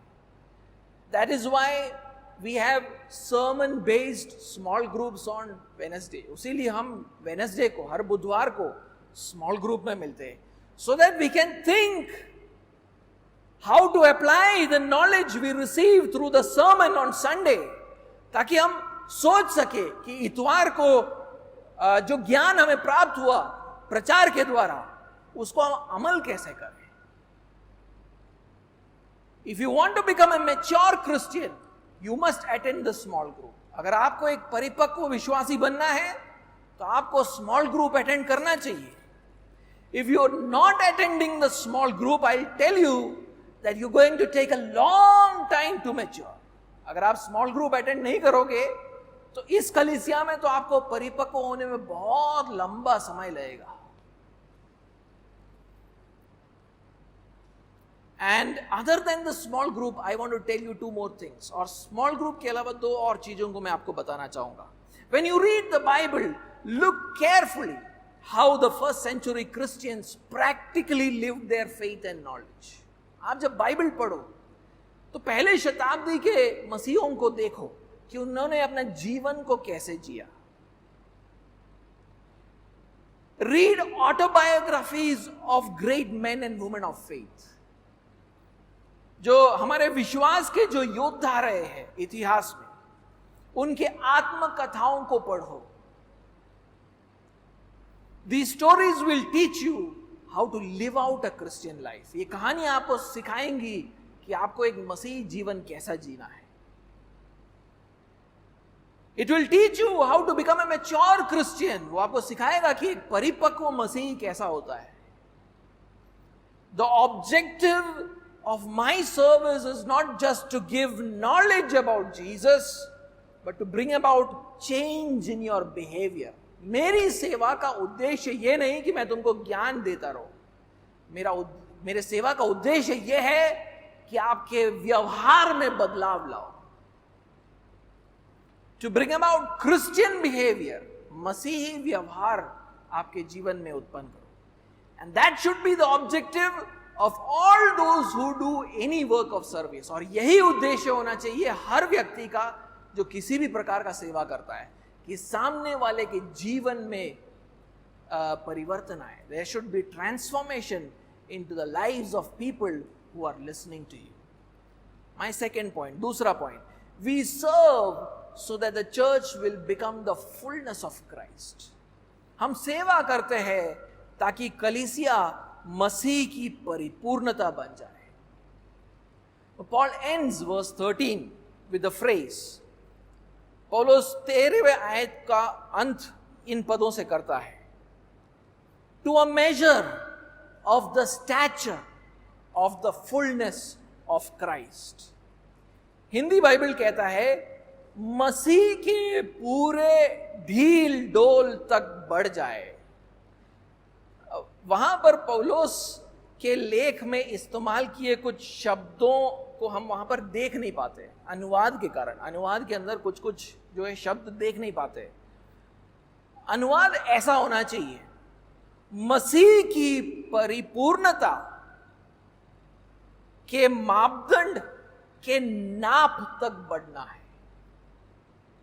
That is why we have sermon based small groups on Wednesday. उसीलिए हम Wednesday को, हर बुधवार को small group में मिलते हैं, so that we can think how to apply the knowledge we receive through the sermon on Sunday, ताकि हम सोच सके कि इतवार को जो ज्ञान हमें प्राप्त हुआ प्रचार के द्वारा, उसको हम अमल कैसे करें. If you want to become a mature Christian, you must attend the small group. अगर आपको एक परिपक्व विश्वासी बनना है तो आपको स्मॉल ग्रुप अटेंड करना चाहिए. If you are not attending the small group, I'll tell you that you're going to take a long time to mature. अगर आप स्मॉल ग्रुप अटेंड नहीं करोगे तो इस कलीसिया में तो आपको परिपक्व होने में बहुत लंबा समय लगेगा. And other than the small group, I want to tell you two more things. और small group के अलावा दो और चीजों को मैं आपको बताना चाहूंगा. When you read the Bible, look carefully how the first century Christians practically lived their faith and knowledge. आप जब बाइबल पढ़ो तो पहले शताब्दी के मसीहों को देखो कि उन्होंने अपना जीवन को कैसे जिया. Read autobiographies of great men and women of faith. जो हमारे विश्वास के जो योद्धा रहे हैं इतिहास में, उनके आत्मकथाओं को पढ़ो. These stories will teach you how to live out a Christian life. ये कहानी आपको सिखाएंगी कि आपको एक मसीही जीवन कैसा जीना है. It will teach you how to become a mature Christian. वो आपको सिखाएगा कि एक परिपक्व मसीही कैसा होता है. The objective of my service is not just to give knowledge about Jesus, but to bring about change in your behavior. मेरी सेवा का उद्देश्य ये नहीं कि मैं तुमको ज्ञान देता रहूं. मेरे सेवा का उद्देश्य ये है कि आपके व्यवहार में बदलाव लाओ. To bring about Christian behavior, मसीही व्यवहार आपके जीवन में उत्पन्न करो. And that should be the objective of all those who do any work of service. और यही उद्देश्य होना चाहिए हर व्यक्ति का जो किसी भी प्रकार का सेवा करता है, कि सामने वाले के जीवन में परिवर्तन आए. There should be transformation into the lives of people who are listening to you. My second point, दूसरा point, we serve so that the church will become the fullness of Christ. हम सेवा करते हैं ताकि कलीसिया मसीह की परिपूर्णता बन जाए. Paul ends verse 13 with the phrase, पौलुस 13वें आयत का अंत इन पदों से करता है, to a measure of the stature of the fullness of Christ. Hindi Bible कहता है मसीह के पूरे ढील डोल तक बढ़ जाए. वहां पर पौलुस के लेख में इस्तेमाल किए कुछ शब्दों को हम वहां पर देख नहीं पाते अनुवाद के कारण. अनुवाद के अंदर कुछ कुछ जो है शब्द देख नहीं पाते. अनुवाद ऐसा होना चाहिए, मसीह की परिपूर्णता के मापदंड के नाप तक बढ़ना है.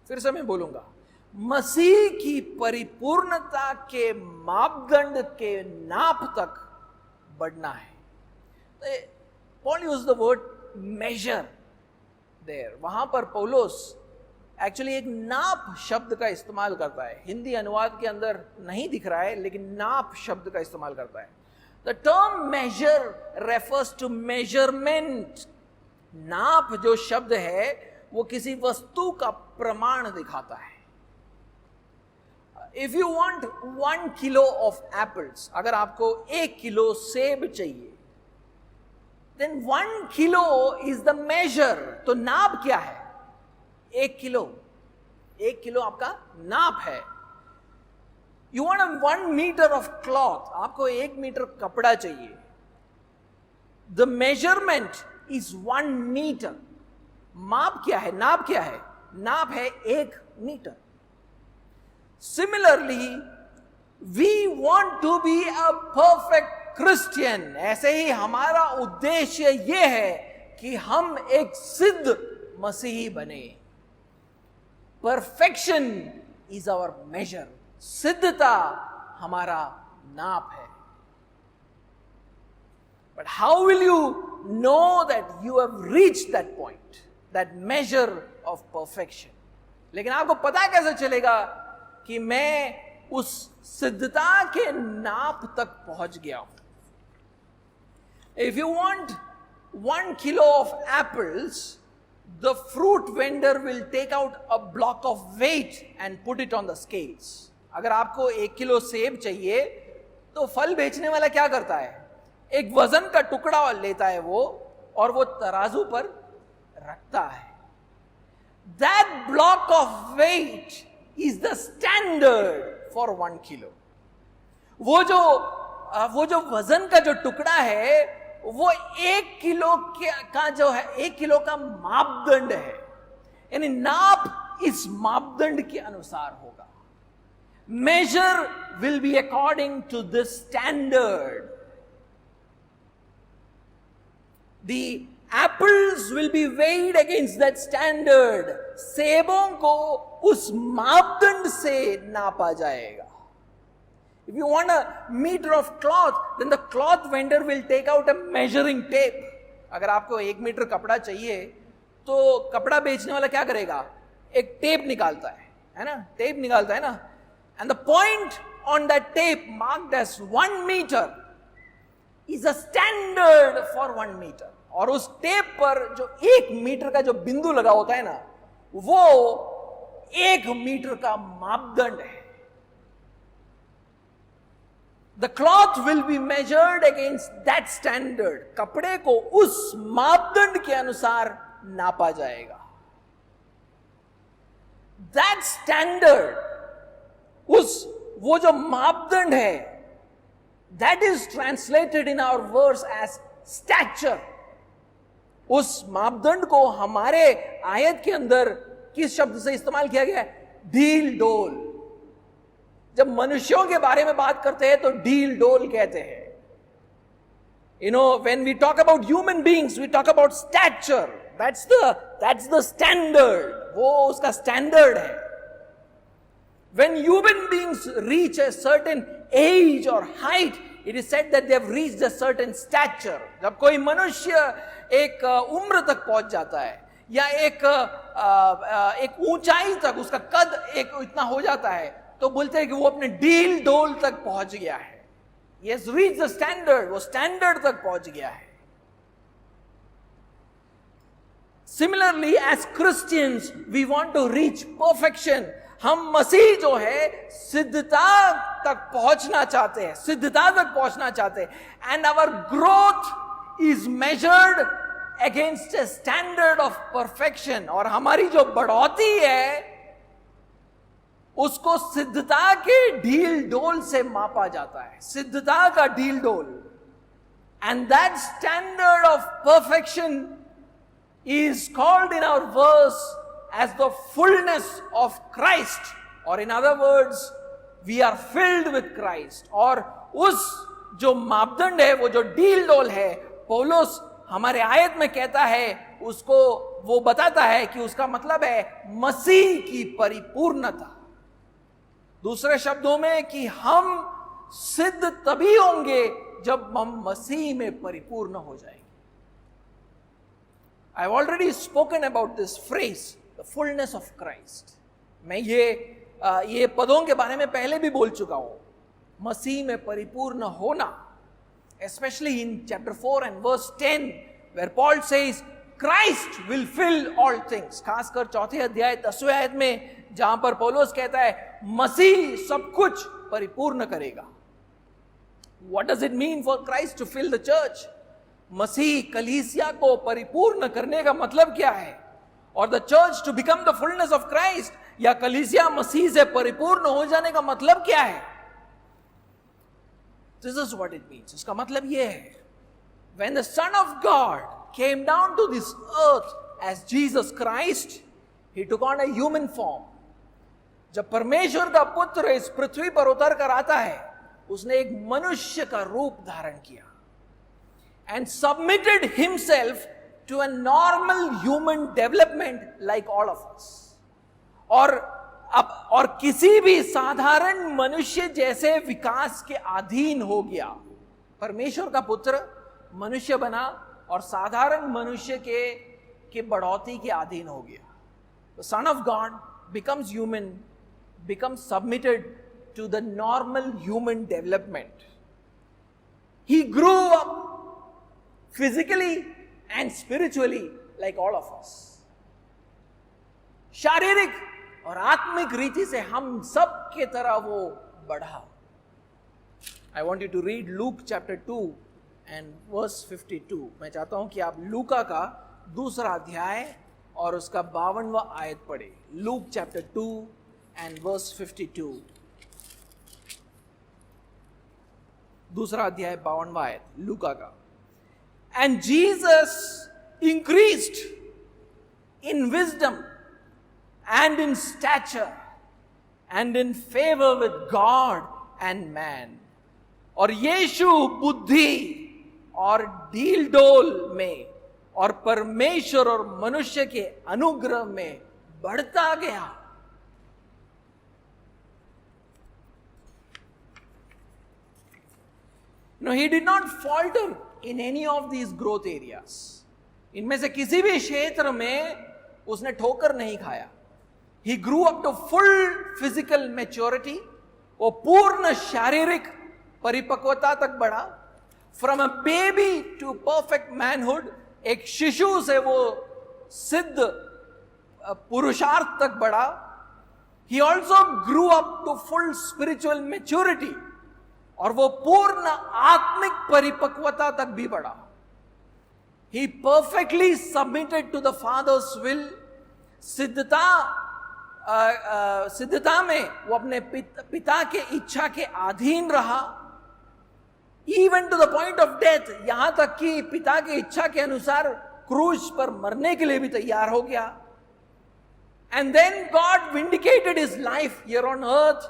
फिर से मैं बोलूंगा, मसीह की परिपूर्णता के मापदंड के नाप तक बढ़ना है. Paul used the word measure there. वहां पर पौलुस एक्चुअली एक नाप शब्द का इस्तेमाल करता है. हिंदी अनुवाद के अंदर नहीं दिख रहा है, लेकिन नाप शब्द का इस्तेमाल करता है. The term measure refers to measurement. नाप जो शब्द है वो किसी वस्तु का प्रमाण दिखाता है. If you want 1 kilo of apples, अगर आपको 1 किलो सेब चाहिए, then 1 kilo is the measure. तो नाप क्या है? 1 किलो. 1 किलो आपका नाप है. You want 1 meter of cloth, आपको 1 मीटर कपड़ा चाहिए. The measurement is 1 meter. माप क्या है? नाप क्या है? नाप है 1 metre. Similarly, we want to be a perfect Christian. ऐसे ही हमारा उद्देश्य ये है कि हम एक सिद्ध मसीही बने. Perfection is our measure. सिद्धता हमारा नाप है. But how will you know that you have reached that point, that measure of perfection? लेकिन आपको पता कैसे चलेगा कि मैं उस सिद्धता के नाप तक पहुंच गया हूं? If you want 1 kilo of apples, the fruit vendor will take out a block of weight and put it on the scales. अगर आपको 1 किलो सेब चाहिए तो फल बेचने वाला क्या करता है? एक वजन का टुकड़ा लेता है वो, और वो तराजू पर रखता है. That block of weight is the standard for 1 kilo. वो जो वजन का जो टुकड़ा है वो 1 किलो का जो है 1 किलो का मापदंड है. यानी नाप इस मापदंड के अनुसार होगा. Measure will be according to this standard. The apples will be weighed against that standard. सेबों को उस मापदंड से नापा जाएगा. If you want a meter of cloth, then the cloth vendor will take out a measuring tape. अगर आपको 1 metre कपड़ा चाहिए तो कपड़ा बेचने वाला क्या करेगा? एक टेप निकालता है ना? टेप निकालता है ना? And the point on that tape marked as 1 meter is a standard for 1 meter. और उस टेप पर जो 1 मीटर का जो बिंदु लगा होता है ना, वो 1 मीटर का मापदंड है. The cloth will be measured against that standard. कपड़े को उस मापदंड के अनुसार नापा जाएगा. That standard, वो जो मापदंड है, that is translated in our verse as stature. उस मापदंड को हमारे आयत के अंदर किस शब्द से इस्तेमाल किया गया है? ढील डोल. जब मनुष्यों के बारे में बात करते हैं तो ढील डोल कहते हैं. When we talk about human beings, we talk about stature. That's the standard. वो उसका standard है. When human beings reach a certain age or height, it is said that they have reached a certain stature. जब कोई मनुष्य एक उम्र तक पहुंच जाता है या एक ऊंचाई तक उसका कद एक इतना हो जाता है, तो बोलते हैं कि वो अपने ढील डोल तक पहुंच गया है. He has reached the standard. वो स्टैंडर्ड तक पहुंच गया है. Similarly, as Christians, we want to reach perfection. हम मसीह जो है सिद्धता तक पहुंचना चाहते हैं, सिद्धता तक पहुंचना चाहते हैं. And our growth is measured against a standard of perfection. और हमारी जो बढ़ोतरी है उसको सिद्धता के ढील डोल से मापा जाता है. सिद्धता का ढील डोल. And that standard of perfection is called in our verse as the fullness of Christ. Or in other words, we are filled with Christ. और उस जो मापदंड है, वो जो ढील डोल है, पौलुस हमारे आयत में कहता है, उसको वो बताता है कि उसका मतलब है मसीह की परिपूर्णता. दूसरे शब्दों में कि हम सिद्ध तभी होंगे जब हम मसीह में परिपूर्ण हो जाएंगे. I have already spoken about this phrase, the fullness of Christ. मैं ये पदों के बारे में पहले भी बोल चुका हूं. मसीह में परिपूर्ण होना, especially in chapter 4 and verse 10, where Paul says, Christ will fill all things. खासकर 4th अध्याय 10वें आयत में जहां पर पौलुस कहता है मसीह सब कुछ परिपूर्ण करेगा. What does it mean for Christ to fill the church? मसीह कलीसिया को परिपूर्ण करने का मतलब क्या है? और the church to become the fullness of Christ, या कलीसिया मसीह से परिपूर्ण हो जाने का मतलब क्या है? This is what it means. इसका मतलब ये है, when the Son of God came down to this earth as Jesus Christ, he took on a human form. जब परमेश्वर का पुत्र इस पृथ्वी पर उतर कर आता है, उसने एक मनुष्य का रूप धारण किया. And submitted himself to a normal human development like all of us. और किसी भी साधारण मनुष्य जैसे विकास के अधीन हो गया. परमेश्वर का पुत्र मनुष्य बना और साधारण मनुष्य के बढ़ोतरी के अधीन हो गया. The Son of God becomes human, becomes submitted to the normal human development. He grew up physically and spiritually like all of us. शारीरिक और आत्मिक रीति से हम सब के तरह वो बढ़ा. I want you to read Luke chapter 2 and verse 52. मैं चाहता हूं कि आप लूका का दूसरा अध्याय और उसका 52वां आयत पढ़े. Luke chapter 2 and verse 52. दूसरा अध्याय 52वां आयत लूका का. And Jesus increased in wisdom and in stature and in favor with God and man. और यीशु बुद्धि और ढील डोल में और परमेश्वर और मनुष्य के अनुग्रह में बढ़ता गया. No, he did not falter in any of these growth areas. इनमें से किसी भी क्षेत्र में उसने ठोकर नहीं खाया. He grew up to full physical maturity. वो पूर्ण शारीरिक परिपक्वता तक बढ़ा. From a baby to perfect manhood, एक शिशु से वो सिद्ध पुरुषार्थ तक बढ़ा. He also grew up to full spiritual maturity. और वो पूर्ण आत्मिक परिपक्वता तक भी बढ़ा. He perfectly submitted to the Father's will. सिद्धता में वो अपने पिता के इच्छा के अधीन रहा. Even to the point of death, यहां तक कि पिता की इच्छा के अनुसार क्रूस पर मरने के लिए भी तैयार हो गया. And then God vindicated his life here on earth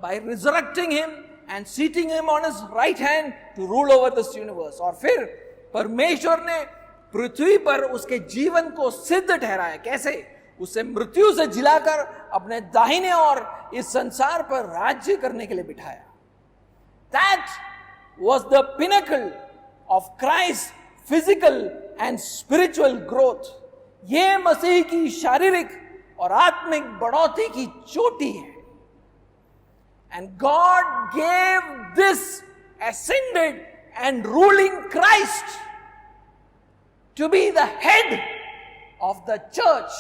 by resurrecting him and seating him on his right hand to rule over this universe. और फिर परमेश्वर ने पृथ्वी पर उसके जीवन को सिद्ध ठहराया. कैसे? उसे मृत्यु से जिलाकर अपने दाहिने और इस संसार पर राज्य करने के लिए बिठाया. That was the pinnacle of Christ's physical and spiritual growth. ये मसीह की शारीरिक और आत्मिक बढ़ोतरी की चोटी है. And God gave this ascended and ruling Christ to be the head of the church.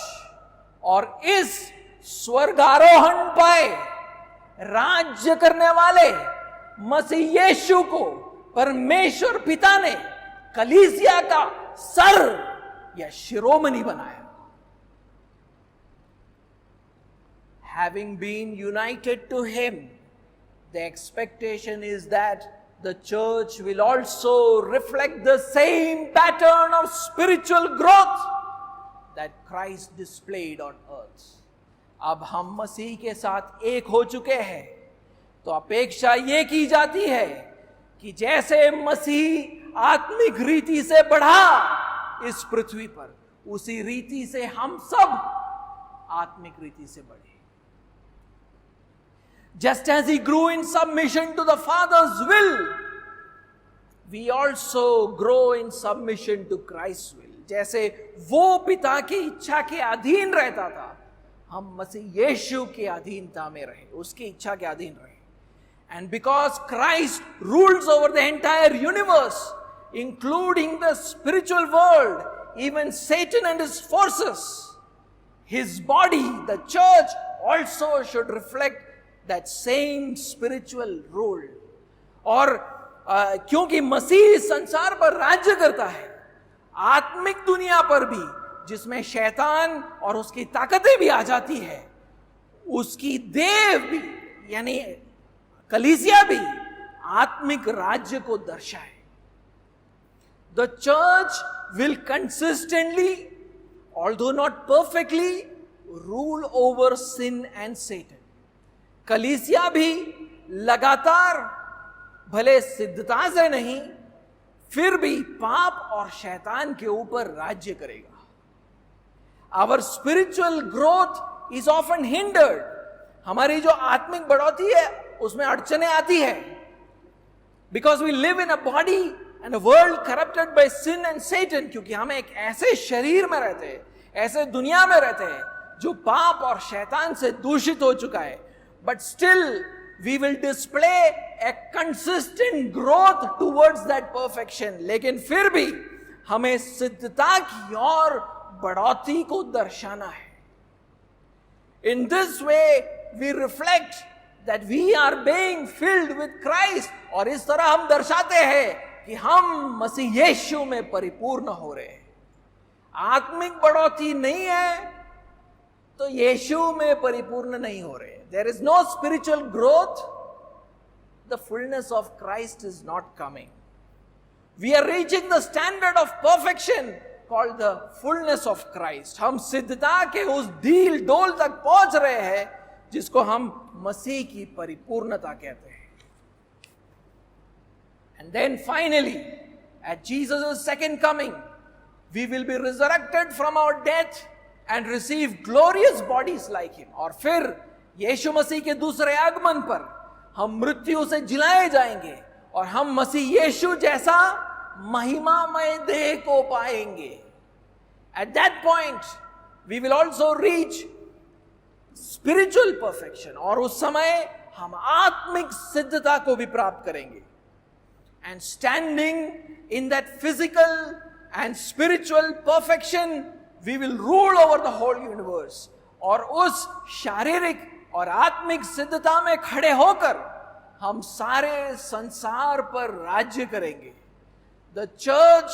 और इस स्वर्गारोहण पाए राज्य करने वाले मसीह यीशु को परमेश्वर पिता ने कलीसिया का सर या शिरोमणि बनाया. Having been united to him, the expectation is that the church will also reflect the same pattern of spiritual growth that Christ displayed on earth. अब हम मसीह के साथ एक हो चुके हैं, तो अपेक्षा ये की जाती है कि जैसे मसीह आत्मिक रीति से बढ़ा इस पृथ्वी पर, उसी रीति से हम सब आत्मिक रीति से बढ़े. Just as he grew in submission to the Father's will, we also grow in submission to Christ's will. जैसे वो पिता की इच्छा के अधीन रहता था, हम मसीह यीशु के अधीनता में रहे, उसकी इच्छा के अधीन रहे. And because Christ rules over the entire universe, including the spiritual world, even Satan and his forces, his body, the church, also should reflect that same spiritual rule. और क्योंकि मसीह संसार पर राज्य करता है, आत्मिक दुनिया पर भी, जिसमें शैतान और उसकी ताकतें भी आ जाती है, उसकी देव भी यानी कलीसिया भी आत्मिक राज्य को दर्शाए. The church will consistently, although not perfectly, rule over sin and Satan. कलीसिया भी लगातार, भले सिद्धता से नहीं, फिर भी पाप और शैतान के ऊपर राज्य करेगा. Our spiritual growth is often hindered. हमारी जो आत्मिक बढ़ोतरी है उसमें अड़चनें आती है. Because we live in a body and a world corrupted by sin and Satan. क्योंकि हम एक ऐसे शरीर में रहते हैं, ऐसे दुनिया में रहते हैं जो पाप और शैतान से दूषित हो चुका है. But still we will display a consistent growth towards that perfection. लेकिन फिर भी हमें सिद्धता की और बढ़ोतरी को दर्शाना है. In this way we reflect that we are being filled with Christ. और इस तरह हम दर्शाते हैं कि हम मसीह यीशु में परिपूर्ण हो रहे हैं. आत्मिक बढ़ोतरी नहीं है तो यीशु में परिपूर्ण नहीं हो रहे. There is no spiritual growth. The fullness of Christ is not coming. We are reaching the standard of perfection called the fullness of Christ. हम सिद्धता के उस ढील डोल तक पहुंच रहे हैं जिसको हम मसीह की परिपूर्णता कहते हैं. And then finally, at Jesus' second coming, we will be resurrected from our death and receive glorious bodies like him. और फिर यीशु मसीह के दूसरे आगमन पर हम मृत्यु से जिलाए जाएंगे और हम मसीह यीशु जैसा महिमामय देह को पाएंगे. At that point, we will also reach spiritual perfection. और उस समय हम आत्मिक सिद्धता को भी प्राप्त करेंगे. And standing in that physical and spiritual perfection, we will rule over the whole universe. और उस शारीरिक और आत्मिक सिद्धता में खड़े होकर हम सारे संसार पर राज्य करेंगे. The church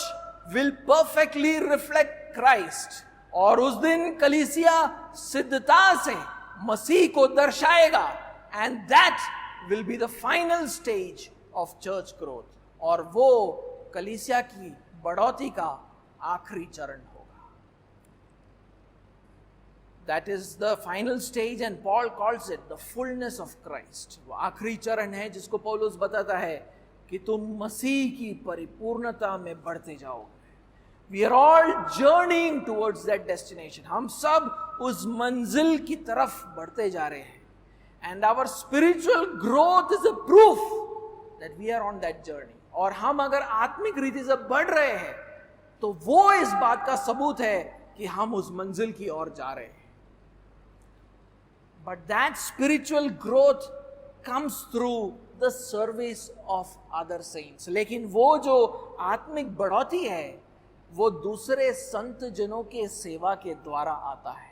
will perfectly reflect Christ. और उस दिन कलीसिया सिद्धता से मसीह को दर्शाएगा. And that will be the final stage of church growth. और वो कलीसिया की बढ़ोतरी का आखिरी चरण होगा. That is the final stage and Paul calls it the fullness of Christ. वो आखिरी चरण है जिसको पौलुस बताता है कि तुम मसीह की परिपूर्णता में बढ़ते जाओगे. We are all journeying towards that destination. हम सब उस मंजिल की तरफ बढ़ते जा रहे हैं. And our spiritual growth is a proof that we are on that journey. और हम अगर आत्मिक रीति से बढ़ रहे हैं तो वो इस बात का सबूत है कि हम उस मंजिल की ओर जा रहे हैं. But that spiritual growth comes through the service of other saints. लेकिन वो जो आत्मिक बढ़ोतरी है वो दूसरे संत जनों के सेवा के द्वारा आता है.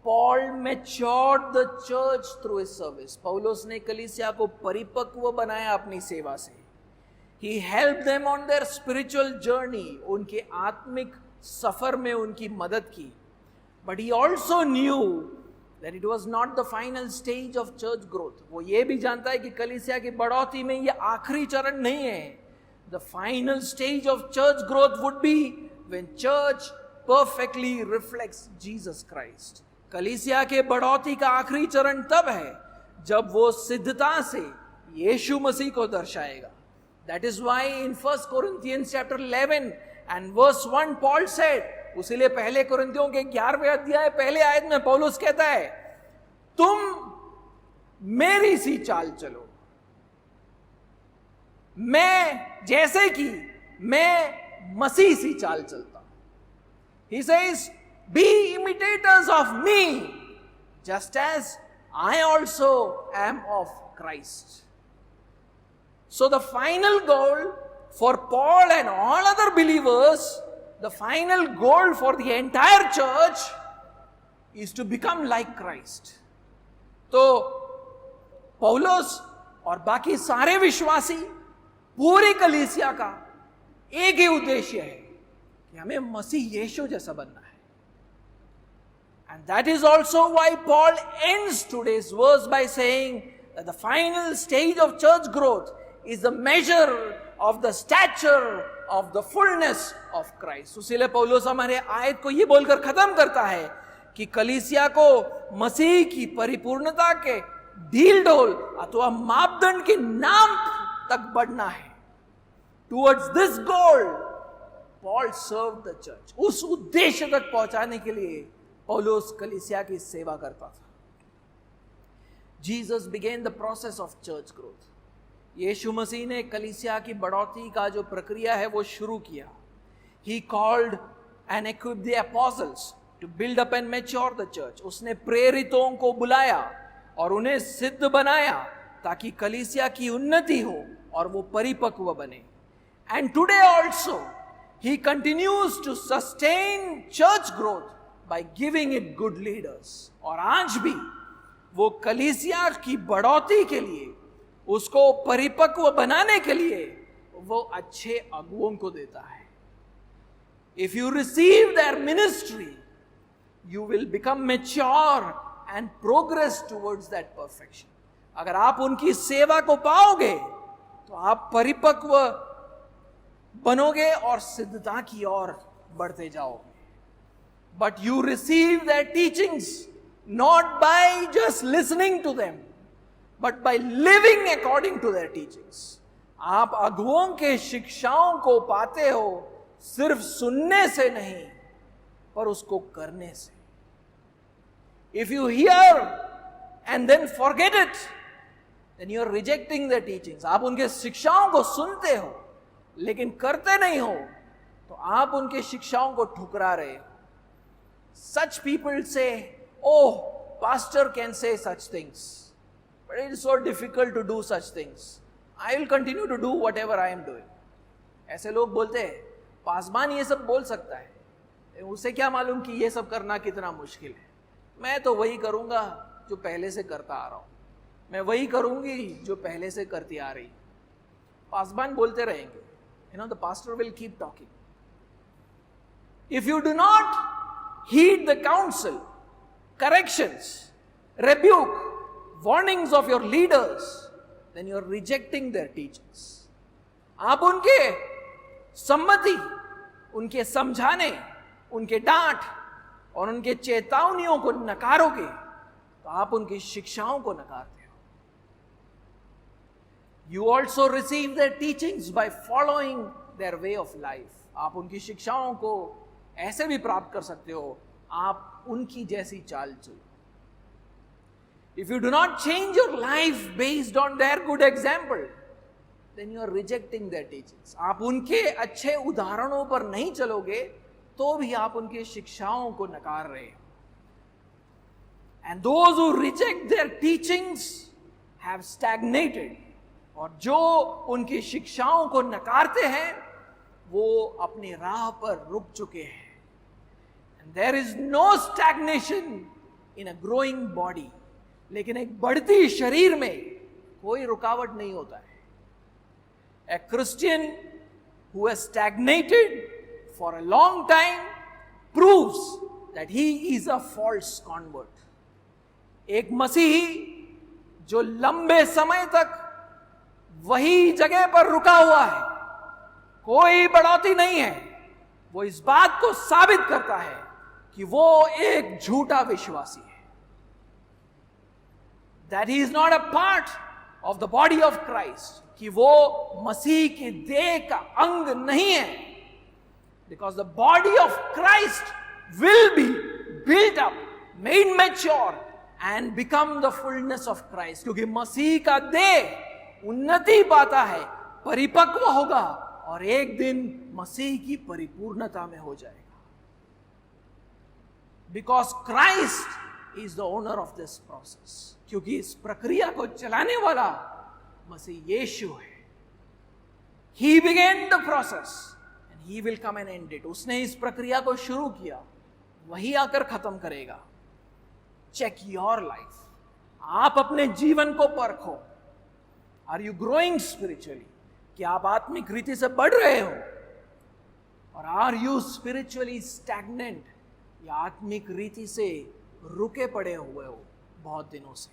Paul matured the church through his service. पौलुस ने कलीसिया को परिपक्व बनाया अपनी सेवा से. He helped them on their spiritual journey. उनके आत्मिक सफर में उनकी मदद की. But he also knew that it was not the final stage of church growth. वो ये भी जानता है कि कलीसिया की बढ़ोतरी में ये आखिरी चरण नहीं है. The final stage of church growth would be when church perfectly reflects Jesus Christ. कलीसिया के बढ़ोतरी का आखिरी चरण तब है जब वो सिद्धता से यीशु मसीह को दर्शाएगा. That is why in 1 Corinthians chapter 11 and verse 1 Paul said, उसीलिए पहले कुरिन्थियों के 11वें अध्याय पहले आयत में पौलुस कहता है, तुम मेरी सी चाल चलो, मैं जैसे कि मैं मसीह सी चाल चलता हूं. He says, be imitators of me, just as I also am of Christ. So the final goal for Paul and all other believers, the final goal for the entire church is to become like Christ. तो पौलुस और बाकी सारे विश्वासी, पूरी कलीसिया का एक ही उद्देश्य है कि हमें मसीह यीशु जैसा बनना है. And that is also why Paul ends today's verse by saying that the final stage of church growth is the measure of the stature of the fullness of Christ. इसीलिए पौलुस हमारे आयत को ये बोलकर खत्म करता है कि कलीसिया को मसीह की परिपूर्णता के ढील ढोल अथवा मापदंड के नाम तक बढ़ना है. Towards this goal, Paul served the church. उस उद्देश्य तक पहुंचाने के लिए पौलुस कलीसिया की सेवा करता था. Jesus began the process of church growth. यीशु मसीह ने कलीसिया की बढ़ोतरी का जो प्रक्रिया है वो शुरू किया. He called and equipped the apostles to build up and mature the church. उसने प्रेरितों को बुलाया और उन्हें सिद्ध बनाया ताकि कलीसिया की उन्नति हो और वो परिपक्व बने. And today also He continues to sustain church growth by giving it good leaders. और आज भी वो कलीसिया की बढ़ोतरी के लिए, उसको परिपक्व बनाने के लिए वो अच्छे अगुओं को देता है. If you receive their ministry, you will become mature and progress towards that perfection. अगर आप उनकी सेवा को पाओगे तो आप परिपक्व बनोगे और सिद्धता की ओर बढ़ते जाओगे. But you receive their teachings not by just listening to them, but by living according to their teachings. आप अगुओं के शिक्षाओं को पाते हो सिर्फ सुनने से नहीं, पर उसको करने से. If you hear and then forget it, then you are rejecting their teachings. आप उनके शिक्षाओं को सुनते हो लेकिन करते नहीं हो, तो आप उनके शिक्षाओं को ठुकरा रहे हो. Such people say, oh, pastor can say such things, but it is so difficult to do such things. I will continue to do whatever I am doing. ऐसे लोग बोलते हैं, पासवान ये सब बोल सकता है, उसे क्या मालूम कि ये सब करना कितना मुश्किल है. मैं तो वही करूंगा जो पहले से करता आ रहा हूं, मैं वही करूंगी जो पहले से करती आ रही. पासवान बोलते रहेंगे. The pastor will keep talking. If you do not heed the counsel, corrections, rebuke, warnings of your leaders, then you are rejecting their teachings. आप उनके सम्मति, उनके समझाने, उनके डांट और उनके चेतावनियों को नकारोगे तो आप उनकी शिक्षाओं को नकारते हो. You also receive their teachings by following their way of life. आप उनकी शिक्षाओं को ऐसे भी प्राप्त कर सकते हो, आप उनकी जैसी चाल चलो. If you do not change your life based on their good example, then you are rejecting their teachings. आप उनके अच्छे उदाहरणों पर नहीं चलोगे तो भी आप उनकी शिक्षाओं को नकार रहे हो. And those who reject their teachings have stagnated. और जो उनकी शिक्षाओं को नकारते हैं वो अपनी राह पर रुक चुके हैं. And there is no stagnation in a growing body. लेकिन एक बढ़ती शरीर में कोई रुकावट नहीं होता है. A Christian who has stagnated for a long time proves that he is a false convert. एक मसीही जो लंबे समय तक वही जगह पर रुका हुआ है, कोई बढ़ोतरी नहीं है, वो इस बात को साबित करता है कि वो एक झूठा विश्वासी है. That he is not a part of the body of Christ, कि वो मसीह की देह का अंग नहीं है. Because the body of Christ will be built up, made mature and become the fullness of Christ. क्योंकि मसीह का देह उन्नति पाता है, परिपक्व होगा और एक दिन मसीह की परिपूर्णता में हो जाएगा. Because Christ is the owner of this process. क्योंकि इस प्रक्रिया को चलाने वाला मसीह यीशु है. He began the process and he will come and end it. उसने इस प्रक्रिया को शुरू किया, वही आकर खत्म करेगा. Check your life. आप अपने जीवन को परखो. Are you growing spiritually? क्या आप आत्मिक रीति से बढ़ रहे हो? और are you spiritually stagnant? या आत्मिक रीति से रुके पड़े हुए हो बहुत दिनों से?